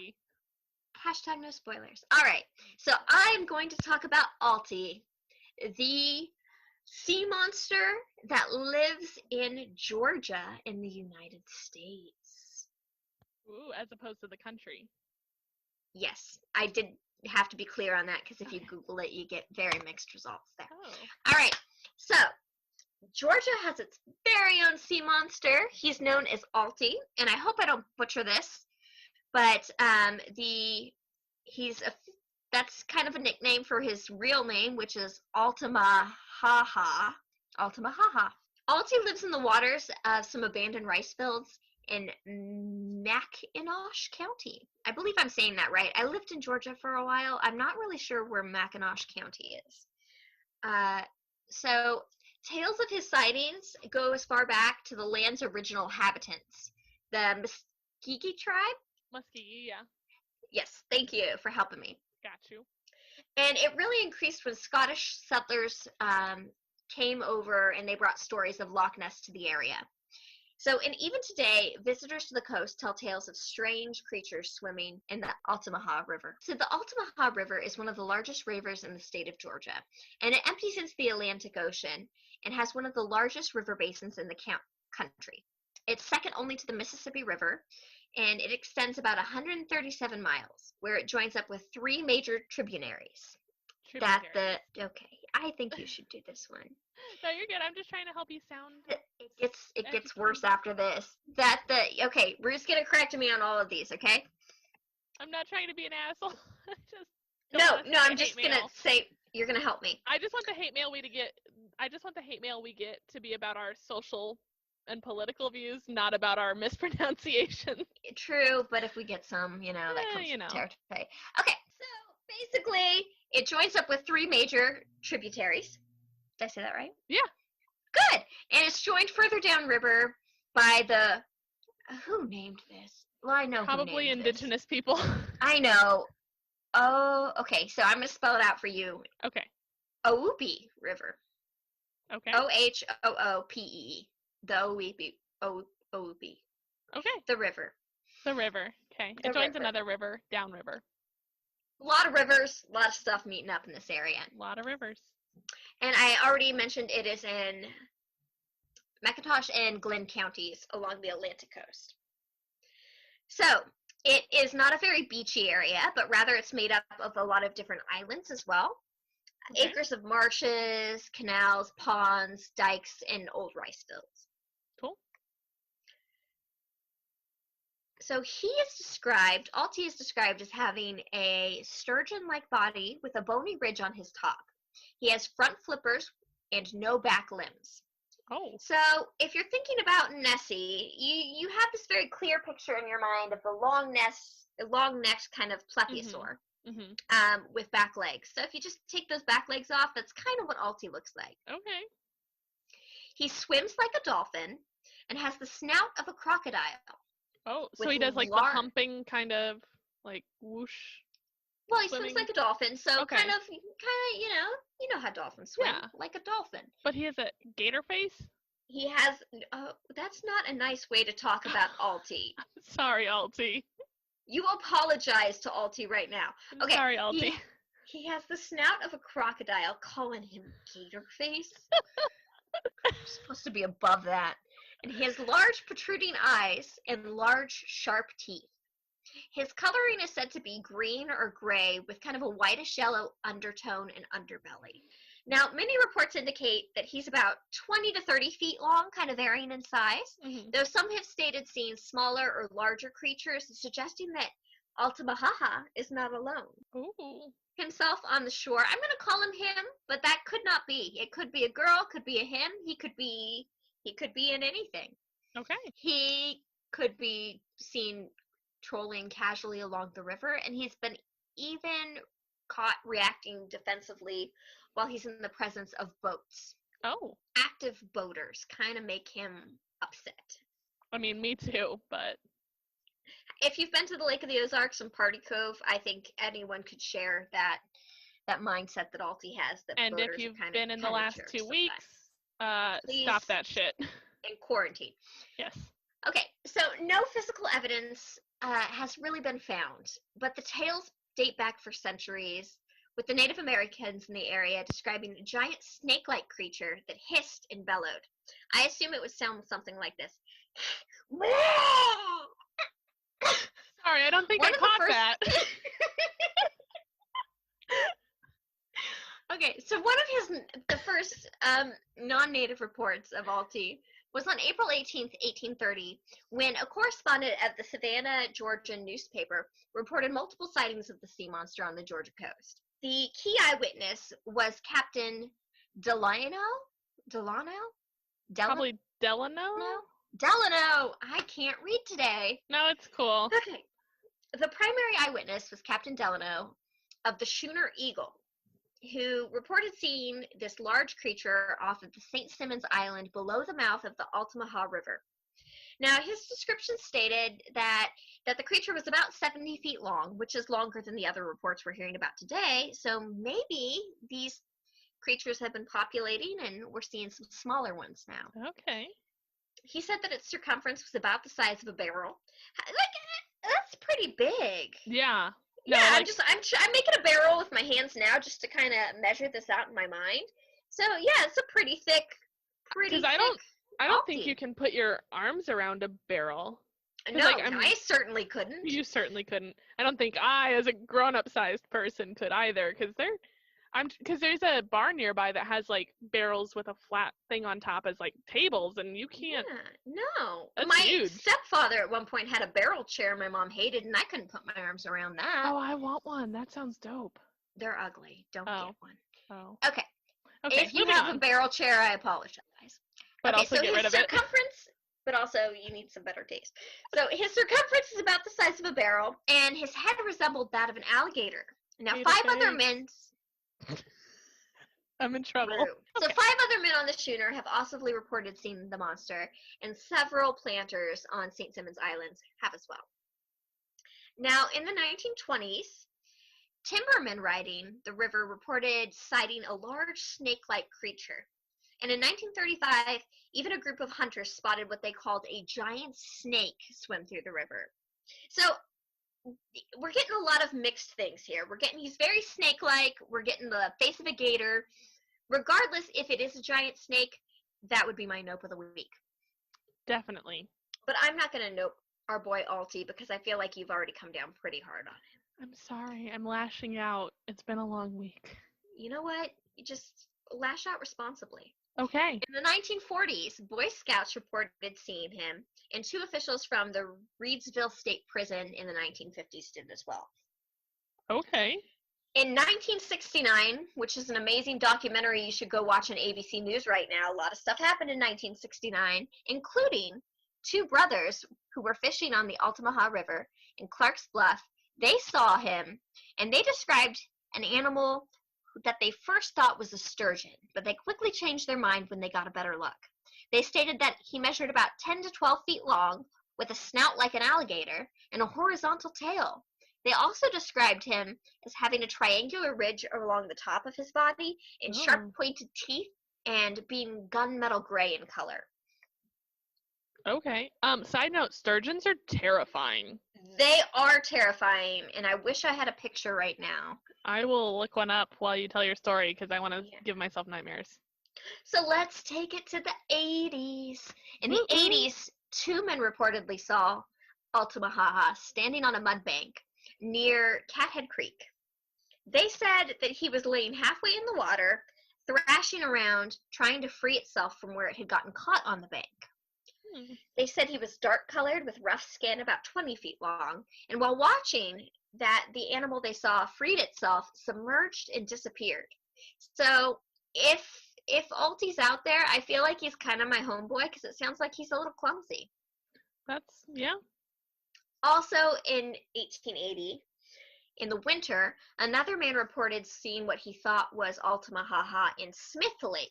Hashtag no spoilers. All right. So I'm going to talk about Alti, the sea monster that lives in Georgia in the United States. Ooh, as opposed to the country. Yes, I did have to be clear on that because if you Google it, you get very mixed results there. Oh. All right. So Georgia has its very own sea monster. He's known as Alti, and I hope I don't butcher this, but that's kind of a nickname for his real name, which is Altamahaha. Altamahaha. Alti lives in the waters of some abandoned rice fields in Mackinac County. I believe I'm saying that right. I lived in Georgia for a while. I'm not really sure where Mackinac County is. So tales of his sightings go as far back to the land's original inhabitants, the Muscogee tribe. Muskie, yeah. Yes, thank you for helping me. Got you. And it really increased when Scottish settlers came over and they brought stories of Loch Ness to the area. So, and even today, visitors to the coast tell tales of strange creatures swimming in the Altamaha River. So the Altamaha River is one of the largest rivers in the state of Georgia, and it empties into the Atlantic Ocean and has one of the largest river basins in the country. It's second only to the Mississippi River, and it extends about 137 miles, where it joins up with 3 major tributaries. Okay, I think you should do this one. No, you're good. I'm just trying to help you sound. It gets worse after this. Okay, Ruth's gonna correct me on all of these, okay? I'm not trying to be an asshole. I'm just gonna say you're gonna help me. I just want the hate mail we get to be about our social and political views, not about our mispronunciation. True, but if we get some, that comes with territory. Okay, so basically, it joins up with 3 major tributaries. Did I say that right? Yeah. Good. And it's joined further downriver by the... Who named this? Well, I know Probably who named indigenous people. I know. Oh, okay. So I'm going to spell it out for you. Okay. Ohoopee River. Okay. Ohooppee. The Ohoopee. Ohoopee. Okay. The river. The river. Okay. The It joins river. another river, downriver. A lot of rivers, a lot of stuff meeting up in this area. A lot of rivers. And I already mentioned it is in McIntosh and Glenn counties along the Atlantic coast. So, it is not a very beachy area, but rather it's made up of a lot of different islands as well. Okay. Acres of marshes, canals, ponds, dikes, and old rice fields. Cool. So Alti is described as having a sturgeon-like body with a bony ridge on his top. He has front flippers and no back limbs. Oh. So if you're thinking about Nessie, you have this very clear picture in your mind of the long-necked kind of plesiosaur Mm-hmm. with back legs. So if you just take those back legs off, that's kind of what Alti looks like. Okay. He swims like a dolphin and has the snout of a crocodile. Oh, so With he does like the lar- humping kind of like whoosh. Well, he Swimming? swims like a dolphin, so Okay. kind of, you know how dolphins swim, Yeah. like a dolphin. But he has a gator face? He has, that's not a nice way to talk about Alti. Sorry, Alti. You apologize to Alti right now. I'm Okay, sorry, Alti. He has the snout of a crocodile, calling him gator face. I'm supposed to be above that. And he has large protruding eyes and large sharp teeth. His coloring is said to be green or gray with kind of a whitish yellow undertone and underbelly. Now, many reports indicate that he's about 20 to 30 feet long, kind of varying in size, Mm-hmm. though some have stated seeing smaller or larger creatures, suggesting that Altamahaha is not alone. Ooh. Himself on the shore, I'm going to call him him, but that could not be. It could be a girl, could be a him, he could be in anything. Okay. He could be seen trolling casually along the river, and he's been even caught reacting defensively while he's in the presence of boats. Oh. Active boaters kind of make him upset. I mean, me too, but If you've been to the Lake of the Ozarks and Party Cove, I think anyone could share that mindset that Alti has. That and if boaters are you've kinda- been in the kinda last jerks 2 sometimes. weeks, Please. stop that shit. In quarantine. Yes. Okay, so no physical evidence has really been found, but the tales date back for centuries, with the Native Americans in the area describing a giant snake-like creature that hissed and bellowed. I assume it would sound something like this. Sorry, I don't think One I of the caught first- that. Okay, so the first non-native reports of Alti was on April 18th, 1830, when a correspondent at the Savannah, Georgia newspaper reported multiple sightings of the sea monster on the Georgia coast. The key eyewitness was Captain Delano? Probably Delano? Delano! I can't read today. No, it's cool. Okay. The primary eyewitness was Captain Delano of the schooner Eagle, who reported seeing this large creature off of the St. Simons Island below the mouth of the Altamaha River. Now, his description stated that the creature was about 70 feet long, which is longer than the other reports we're hearing about today, so maybe these creatures have been populating and we're seeing some smaller ones now. Okay. He said that its circumference was about the size of a barrel. That's pretty big. Yeah. No, Yeah, like, I'm making a barrel with my hands now just to kind of measure this out in my mind. So yeah, it's a pretty thick. because I don't think you can put your arms around a barrel. No, like, I certainly couldn't. You certainly couldn't. I don't think I, as a grown-up sized person, could either. Because there's a bar nearby that has like barrels with a flat thing on top as like tables, and you can't. Yeah, no. That's My huge. stepfather at one point had a barrel chair my mom hated, and I couldn't put my arms around that. Oh, I want one. That sounds dope. They're ugly. Don't get one. Oh. Okay. Okay. If you moving have on. a barrel chair, I apologize. But okay, also so get his rid of it. circumference, but also you need some better taste. So his circumference is about the size of a barrel, and his head resembled that of an alligator. Now, Gator 5 other face. men. I'm in trouble. True. So Okay. 5 other men on the schooner have also reported seeing the monster, and several planters on St. Simons Islands have as well. Now, in the 1920s, timbermen riding the river reported sighting a large snake-like creature. And in 1935, even a group of hunters spotted what they called a giant snake swim through the river. So we're getting a lot of mixed things here. He's very snake-like. We're getting the face of a gator. Regardless if it is a giant snake, that would be my nope of the week. Definitely. But I'm not going to nope our boy Alti because I feel like you've already come down pretty hard on him. I'm sorry. I'm lashing out. It's been a long week. You know what? You just lash out responsibly. Okay. In the 1940s, Boy Scouts reported seeing him, and 2 officials from the Reidsville State Prison in the 1950s did as well. Okay. In 1969, which is an amazing documentary you should go watch on ABC News right now, a lot of stuff happened in 1969, including 2 brothers who were fishing on the Altamaha River in Clark's Bluff. They saw him, and they described an animal that they first thought was a sturgeon, but they quickly changed their mind when they got a better look. They stated that he measured about 10 to 12 feet long, with a snout like an alligator, and a horizontal tail. They also described him as having a triangular ridge along the top of his body, and sharp pointed teeth, and being gunmetal gray in color. Okay. Side note, sturgeons are terrifying. They are terrifying, and I wish I had a picture right now. I will look one up while you tell your story because I want to give myself nightmares. So let's take it to the 80s. In the 80s, 2 men reportedly saw Altamaha standing on a mud bank near Cathead Creek. They said that he was laying halfway in the water, thrashing around, trying to free itself from where it had gotten caught on the bank. They said he was dark-colored with rough skin, about 20 feet long, and while watching that, the animal they saw freed itself, submerged, and disappeared. So if Alti's out there, I feel like he's kind of my homeboy because it sounds like he's a little clumsy. Yeah. Also in 1880, in the winter, another man reported seeing what he thought was Altamaha in Smith Lake.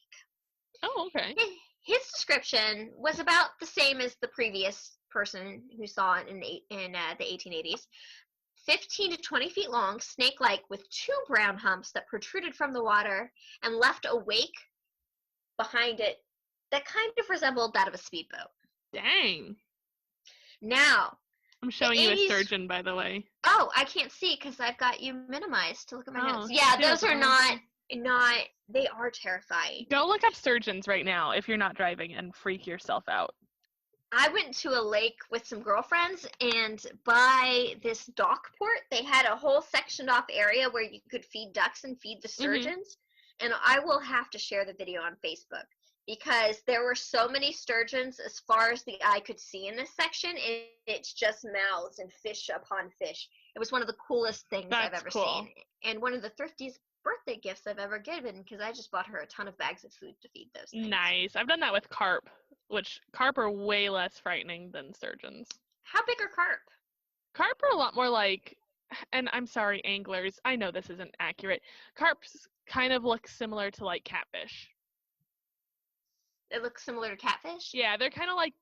Oh, okay. His description was about the same as the previous person who saw it in the 1880s. 15 to 20 feet long, snake-like, with 2 brown humps that protruded from the water and left a wake behind it that kind of resembled that of a speedboat. Dang. Now, I'm showing you a sturgeon, by the way. Oh, I can't see because I've got you minimized to look at my notes. Oh, Yeah, yeah, those are not, they are terrifying. Go look up sturgeons right now if you're not driving and freak yourself out. I went to a lake with some girlfriends, and by this dock port, they had a whole sectioned off area where you could feed ducks and feed the sturgeons. And I will have to share the video on Facebook because there were so many sturgeons as far as the eye could see in this section. It's just mouths and fish upon fish. It was one of the coolest things I've ever seen. And one of the thriftiest birthday gifts I've ever given because I just bought her a ton of bags of food to feed those things. Nice. I've done that with carp, which carp are way less frightening than sturgeons. How big are carp? Carp are a lot more like, and I'm sorry, anglers, I know this isn't accurate. Carps kind of look similar to like catfish. It looks similar to catfish? Yeah, they're kind of like,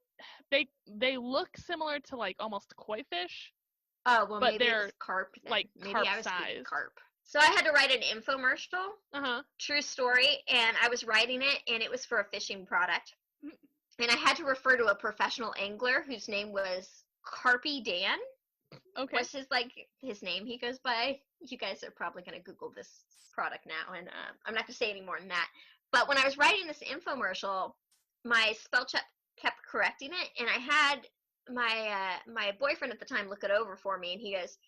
they look similar to like almost koi fish. Oh, well, but maybe they're it's carp. Then. like maybe carp I was size. Carp. So I had to write an infomercial. Uh-huh. True story. And I was writing it, and it was for a fishing product. And I had to refer to a professional angler whose name was Carpy Dan. Okay. What's his name he goes by? You guys are probably going to Google this product now, and I'm not going to say any more than that. But when I was writing this infomercial, my spell check kept correcting it, and I had my boyfriend at the time look it over for me, and he goes,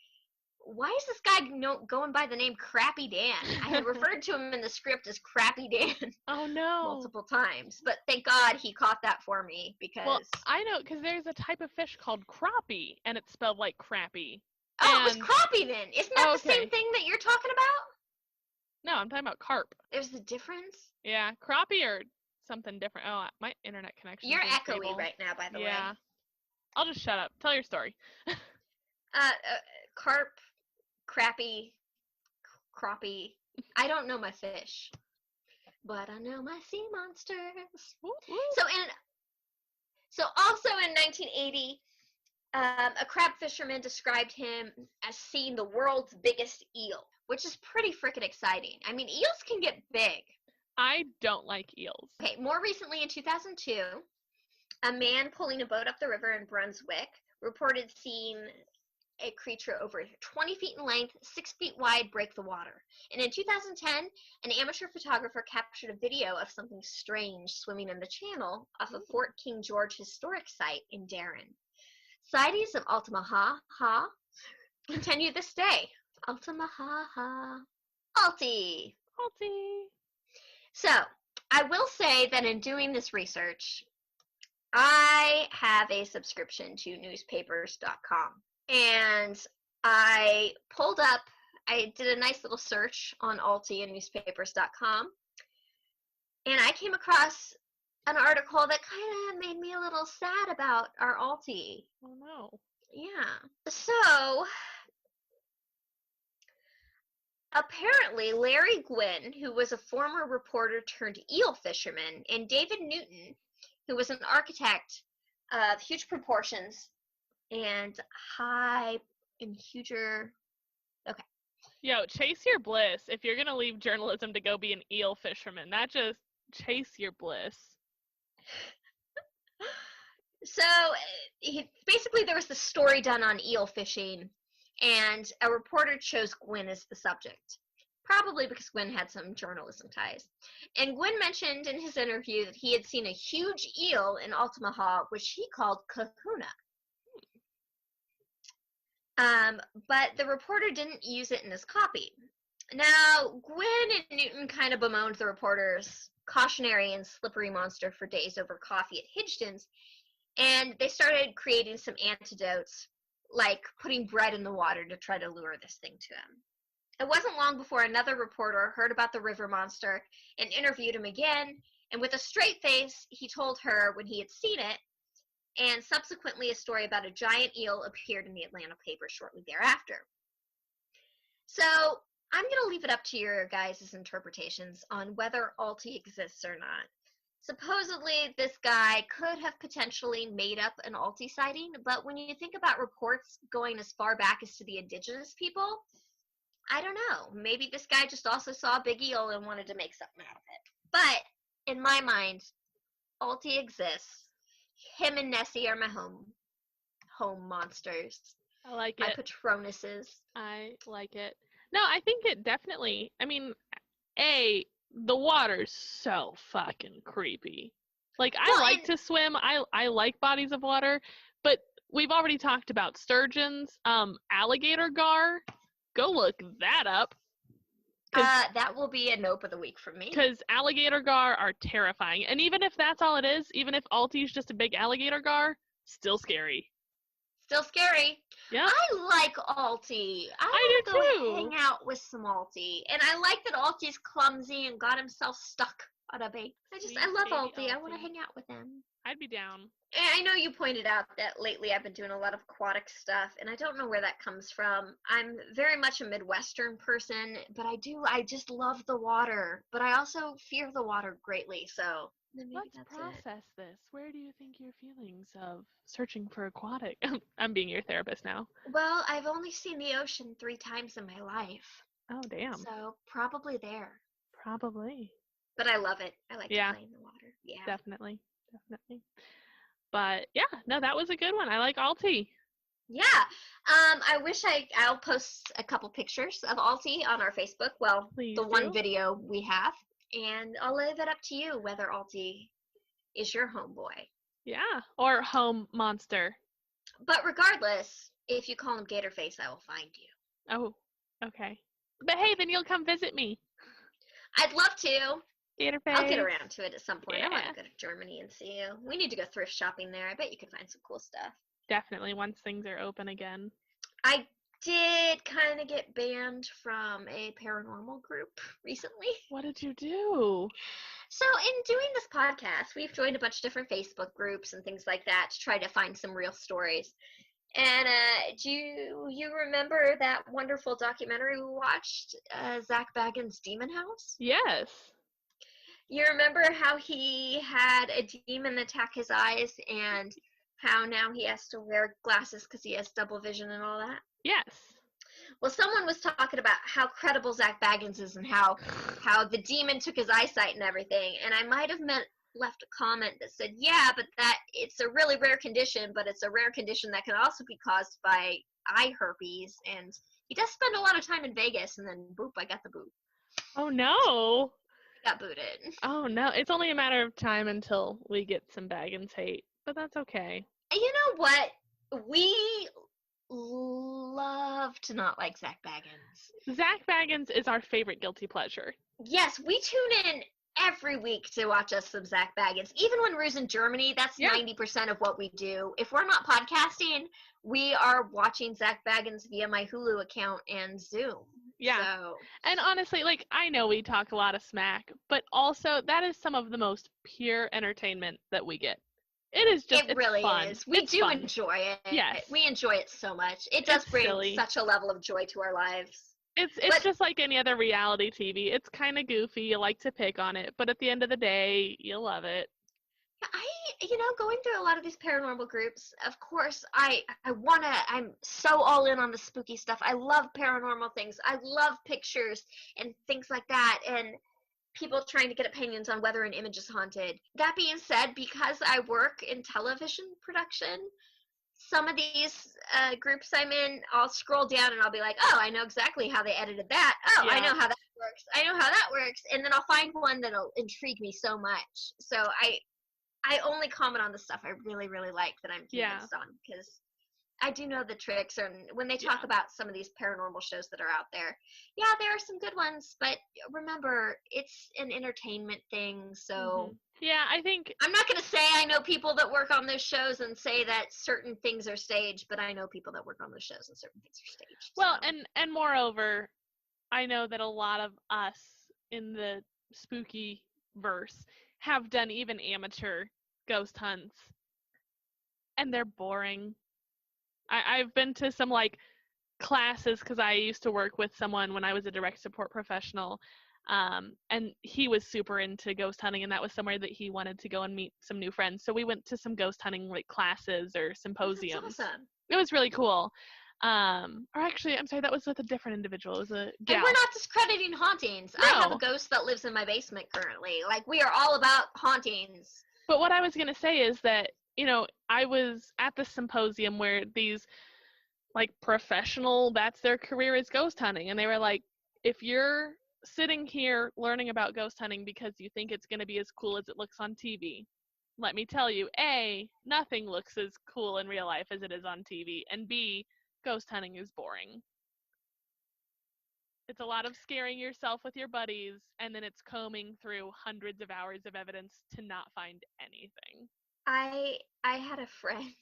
"Why is this guy going by the name Crappy Dan?" I had referred to him in the script as Crappy Dan. Oh, no. Multiple times, but thank God he caught that for me because. Well, I know because there's a type of fish called crappie, and it's spelled like crappie. Oh, it was crappie then. Isn't that the same okay. thing that you're talking about? No, I'm talking about carp. There's a difference? Yeah, crappie or something different. Oh, my internet connection. You're echoey right now, by the way. Yeah. I'll just shut up. Tell your story. Carp, crappie, crappie. I don't know my fish, but I know my sea monsters. Ooh, ooh. So also in 1980, a crab fisherman described him as seeing the world's biggest eel, which is pretty freaking exciting. I mean, eels can get big. I don't like eels. Okay, more recently in 2002, a man pulling a boat up the river in Brunswick reported seeing a creature over 20 feet in length, 6 feet wide, break the water. And in 2010, an amateur photographer captured a video of something strange swimming in the channel off of Fort King George Historic Site in Darren. Sightings of Altamaha continue this day. Altamaha. Alti. Alti. So, I will say that in doing this research, I have a subscription to newspapers.com. And I did a nice little search on Alti and newspapers.com. And I came across an article that kind of made me a little sad about our Alti. Oh, no. Yeah. So, apparently, Larry Gwynn, who was a former reporter turned eel fisherman, and David Newton, who was an architect of huge proportions and huger. Okay. Yo, chase your bliss. If you're going to leave journalism to go be an eel fisherman, that just chase your bliss. So, basically, there was this story done on eel fishing, and a reporter chose Gwynn as the subject, probably because Gwynn had some journalism ties. And Gwynn mentioned in his interview that he had seen a huge eel in Altamaha, which he called kahuna. But the reporter didn't use it in his copy. Now, Gwynn and Newton kind of bemoaned the reporter's cautionary and slippery monster for days over coffee at Higdon's, and they started creating some antidotes, like putting bread in the water to try to lure this thing to him. It wasn't long before another reporter heard about the river monster and interviewed him again, and with a straight face, he told her when he had seen it, and subsequently a story about a giant eel appeared in the Atlanta paper shortly thereafter. So, I'm going to leave it up to your guys' interpretations on whether Alti exists or not. Supposedly, this guy could have potentially made up an Alti sighting, but when you think about reports going as far back as to the indigenous people, I don't know. Maybe this guy just also saw a big eel and wanted to make something out of it. But, in my mind, Alti exists. Him and Nessie are my home monsters. I like My it. patronuses. I like it. No, I think it definitely, I mean, the water's so fucking creepy. Like, I Well, like and- to swim. I like bodies of water, but we've already talked about sturgeons, alligator gar. Go look that up. That will be a nope of the week from me. Because alligator gar are terrifying. And even if that's all it is, even if Alti's just a big alligator gar, still scary. Still scary. Yeah. I like Alti. I I do want to too. go hang out with some Alti. And I like that Alti's clumsy and got himself stuck on a bait. I Sweet love baby Alti. I want to Alti. hang out with him. I'd be down. And I know you pointed out that lately I've been doing a lot of aquatic stuff, and I don't know where that comes from. I'm very much a Midwestern person, but I just love the water. But I also fear the water greatly, so maybe Let's that's it. process this. Where do you think your feelings of searching for aquatic? I'm being your therapist now. Well, I've only seen the ocean 3 times in my life, Oh, damn. so probably there. Probably. But I love it. I like Yeah. to play in the water. Yeah. Definitely. But yeah, no, that was a good one. I like Alti. Yeah. I wish I'll post a couple pictures of Alti on our Facebook. Well, Please the one do. video we have. And I'll leave it up to you whether Alti is your homeboy. Yeah. Or home monster. But regardless, if you call him Gatorface, I will find you. Oh, okay. But hey, then you'll come visit me. I'd love to. Gatorface. I'll get around to it at some point. I want Yeah. to go to Germany and see you. We need to go thrift shopping there. I bet you could find some cool stuff. Definitely once things are open again. I did kind of get banned from a paranormal group recently. What did you do? So, in doing this podcast, we've joined a bunch of different Facebook groups and things like that to try to find some real stories. And do you remember that wonderful documentary we watched, Zach Bagans' Demon House? Yes. You remember how he had a demon attack his eyes and how now he has to wear glasses because he has double vision and all that? Yes. Well, someone was talking about how credible Zach Baggins is and how the demon took his eyesight and everything, and I might have left a comment that said, yeah, but that it's a really rare condition, but it's a rare condition that can also be caused by eye herpes, and he does spend a lot of time in Vegas, and then boop, I got the boot. Oh no. I got booted. Oh no. It's only a matter of time until we get some Baggins hate, but that's okay. And you know what? We love to not like Zach Baggins. Zach Baggins is our favorite guilty pleasure. Yes, we tune in every week to watch us some Zach Baggins. Even when we're in Germany, that's 90% of what we do. If we're not podcasting, we are watching Zach Baggins via my Hulu account and Zoom. Yeah. So. And honestly, like, I know we talk a lot of smack, but also that is some of the most pure entertainment that we get. It is just, it really fun. is. We do enjoy it. Yes. We enjoy it so much. It does bring silly. such a level of joy to our lives. It's just like any other reality TV. It's kind of goofy. You like to pick on it, but at the end of the day, you love it. Going through a lot of these paranormal groups, of course, I'm so all in on the spooky stuff. I love paranormal things. I love pictures and things like that, and people trying to get opinions on whether an image is haunted. That being said, because I work in television production, some of these groups I'm in, I'll scroll down and I'll be like, oh, I know exactly how they edited that. Oh, yeah. I know how that works. I know how that works. And then I'll find one that'll intrigue me so much. So I only comment on the stuff I really, really like that I'm convinced on, because I do know the tricks. And when they talk about some of these paranormal shows that are out there, there are some good ones. But remember, it's an entertainment thing. So yeah, I think I'm not going to say I know people that work on those shows and say that certain things are staged, but I know people that work on those shows and certain things are staged. Well, and moreover, I know that a lot of us in the spooky verse have done even amateur ghost hunts, and they're boring. I've been to some like classes because I used to work with someone when I was a direct support professional, and he was super into ghost hunting, and that was somewhere that he wanted to go and meet some new friends. So we went to some ghost hunting like classes or symposiums. That's awesome. It was really cool. Or actually, I'm sorry, that was with a different individual. It was a gal. And we're not discrediting hauntings. No. I have a ghost that lives in my basement currently. Like, we are all about hauntings. But what I was going to say is that, I was at the symposium where these, like, professional, that's their career is ghost hunting. And they were like, if you're sitting here learning about ghost hunting because you think it's going to be as cool as it looks on TV, let me tell you, A, nothing looks as cool in real life as it is on TV. And B, ghost hunting is boring. It's a lot of scaring yourself with your buddies, and then it's combing through hundreds of hours of evidence to not find anything. I had a friend.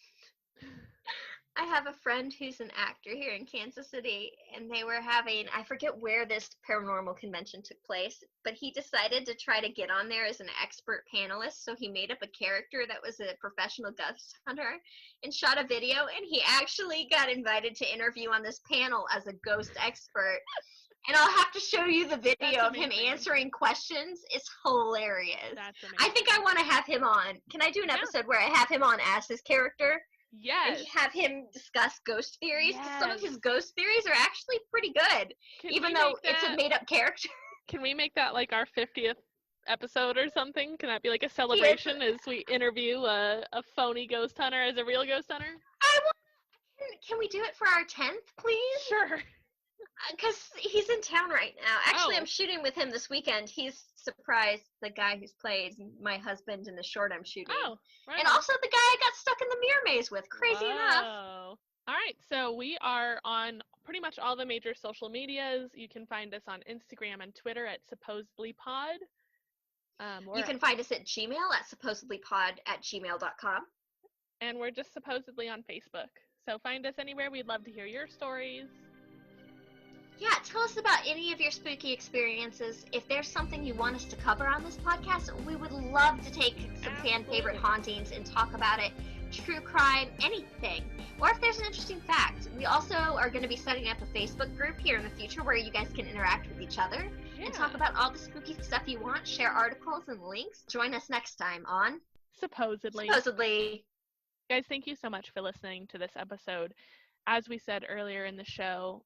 I have a friend who's an actor here in Kansas City, and they were having, I forget where this paranormal convention took place, but he decided to try to get on there as an expert panelist, so he made up a character that was a professional ghost hunter and shot a video, and he actually got invited to interview on this panel as a ghost expert. And I'll have to show you the video of him answering questions. It's hilarious. That's amazing. I think I want to have him on. Can I do an episode where I have him on as his character? Yes. And have him discuss ghost theories? Because Yes. some of his ghost theories are actually pretty good, even though it's a made-up character. Can we make that like our 50th episode or something? Can that be like a celebration as we interview a phony ghost hunter as a real ghost hunter? Can we do it for our 10th, please? Sure. Because he's in town right now. Actually, Oh. I'm shooting with him this weekend. He's surprised the guy who's played my husband in the short I'm shooting. Oh, right. And also the guy I got stuck in the mirror maze with. Crazy enough. All right, so we are on pretty much all the major social medias. You can find us on Instagram and Twitter at supposedlypod. You can find us at Gmail at supposedlypod@gmail.com. And we're just supposedly on Facebook. So find us anywhere. We'd love to hear your stories. Yeah, tell us about any of your spooky experiences. If there's something you want us to cover on this podcast, we would love to take some fan favorite hauntings and talk about it. True crime, anything. Or if there's an interesting fact. We also are going to be setting up a Facebook group here in the future where you guys can interact with each other and talk about all the spooky stuff you want, share articles and links. Join us next time on Supposedly. Guys, thank you so much for listening to this episode. As we said earlier in the show,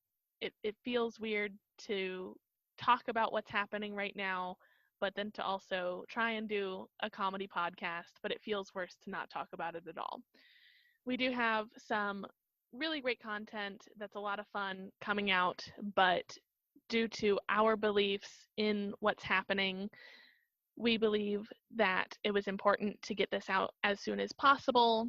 it feels weird to talk about what's happening right now, but then to also try and do a comedy podcast, but it feels worse to not talk about it at all. We do have some really great content that's a lot of fun coming out, but due to our beliefs in what's happening, we believe that it was important to get this out as soon as possible,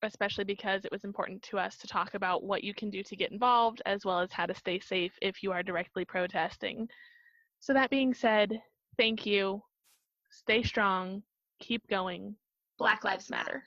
especially because it was important to us to talk about what you can do to get involved, as well as how to stay safe if you are directly protesting. So that being said, thank you. Stay strong. Keep going. Black Lives Matter.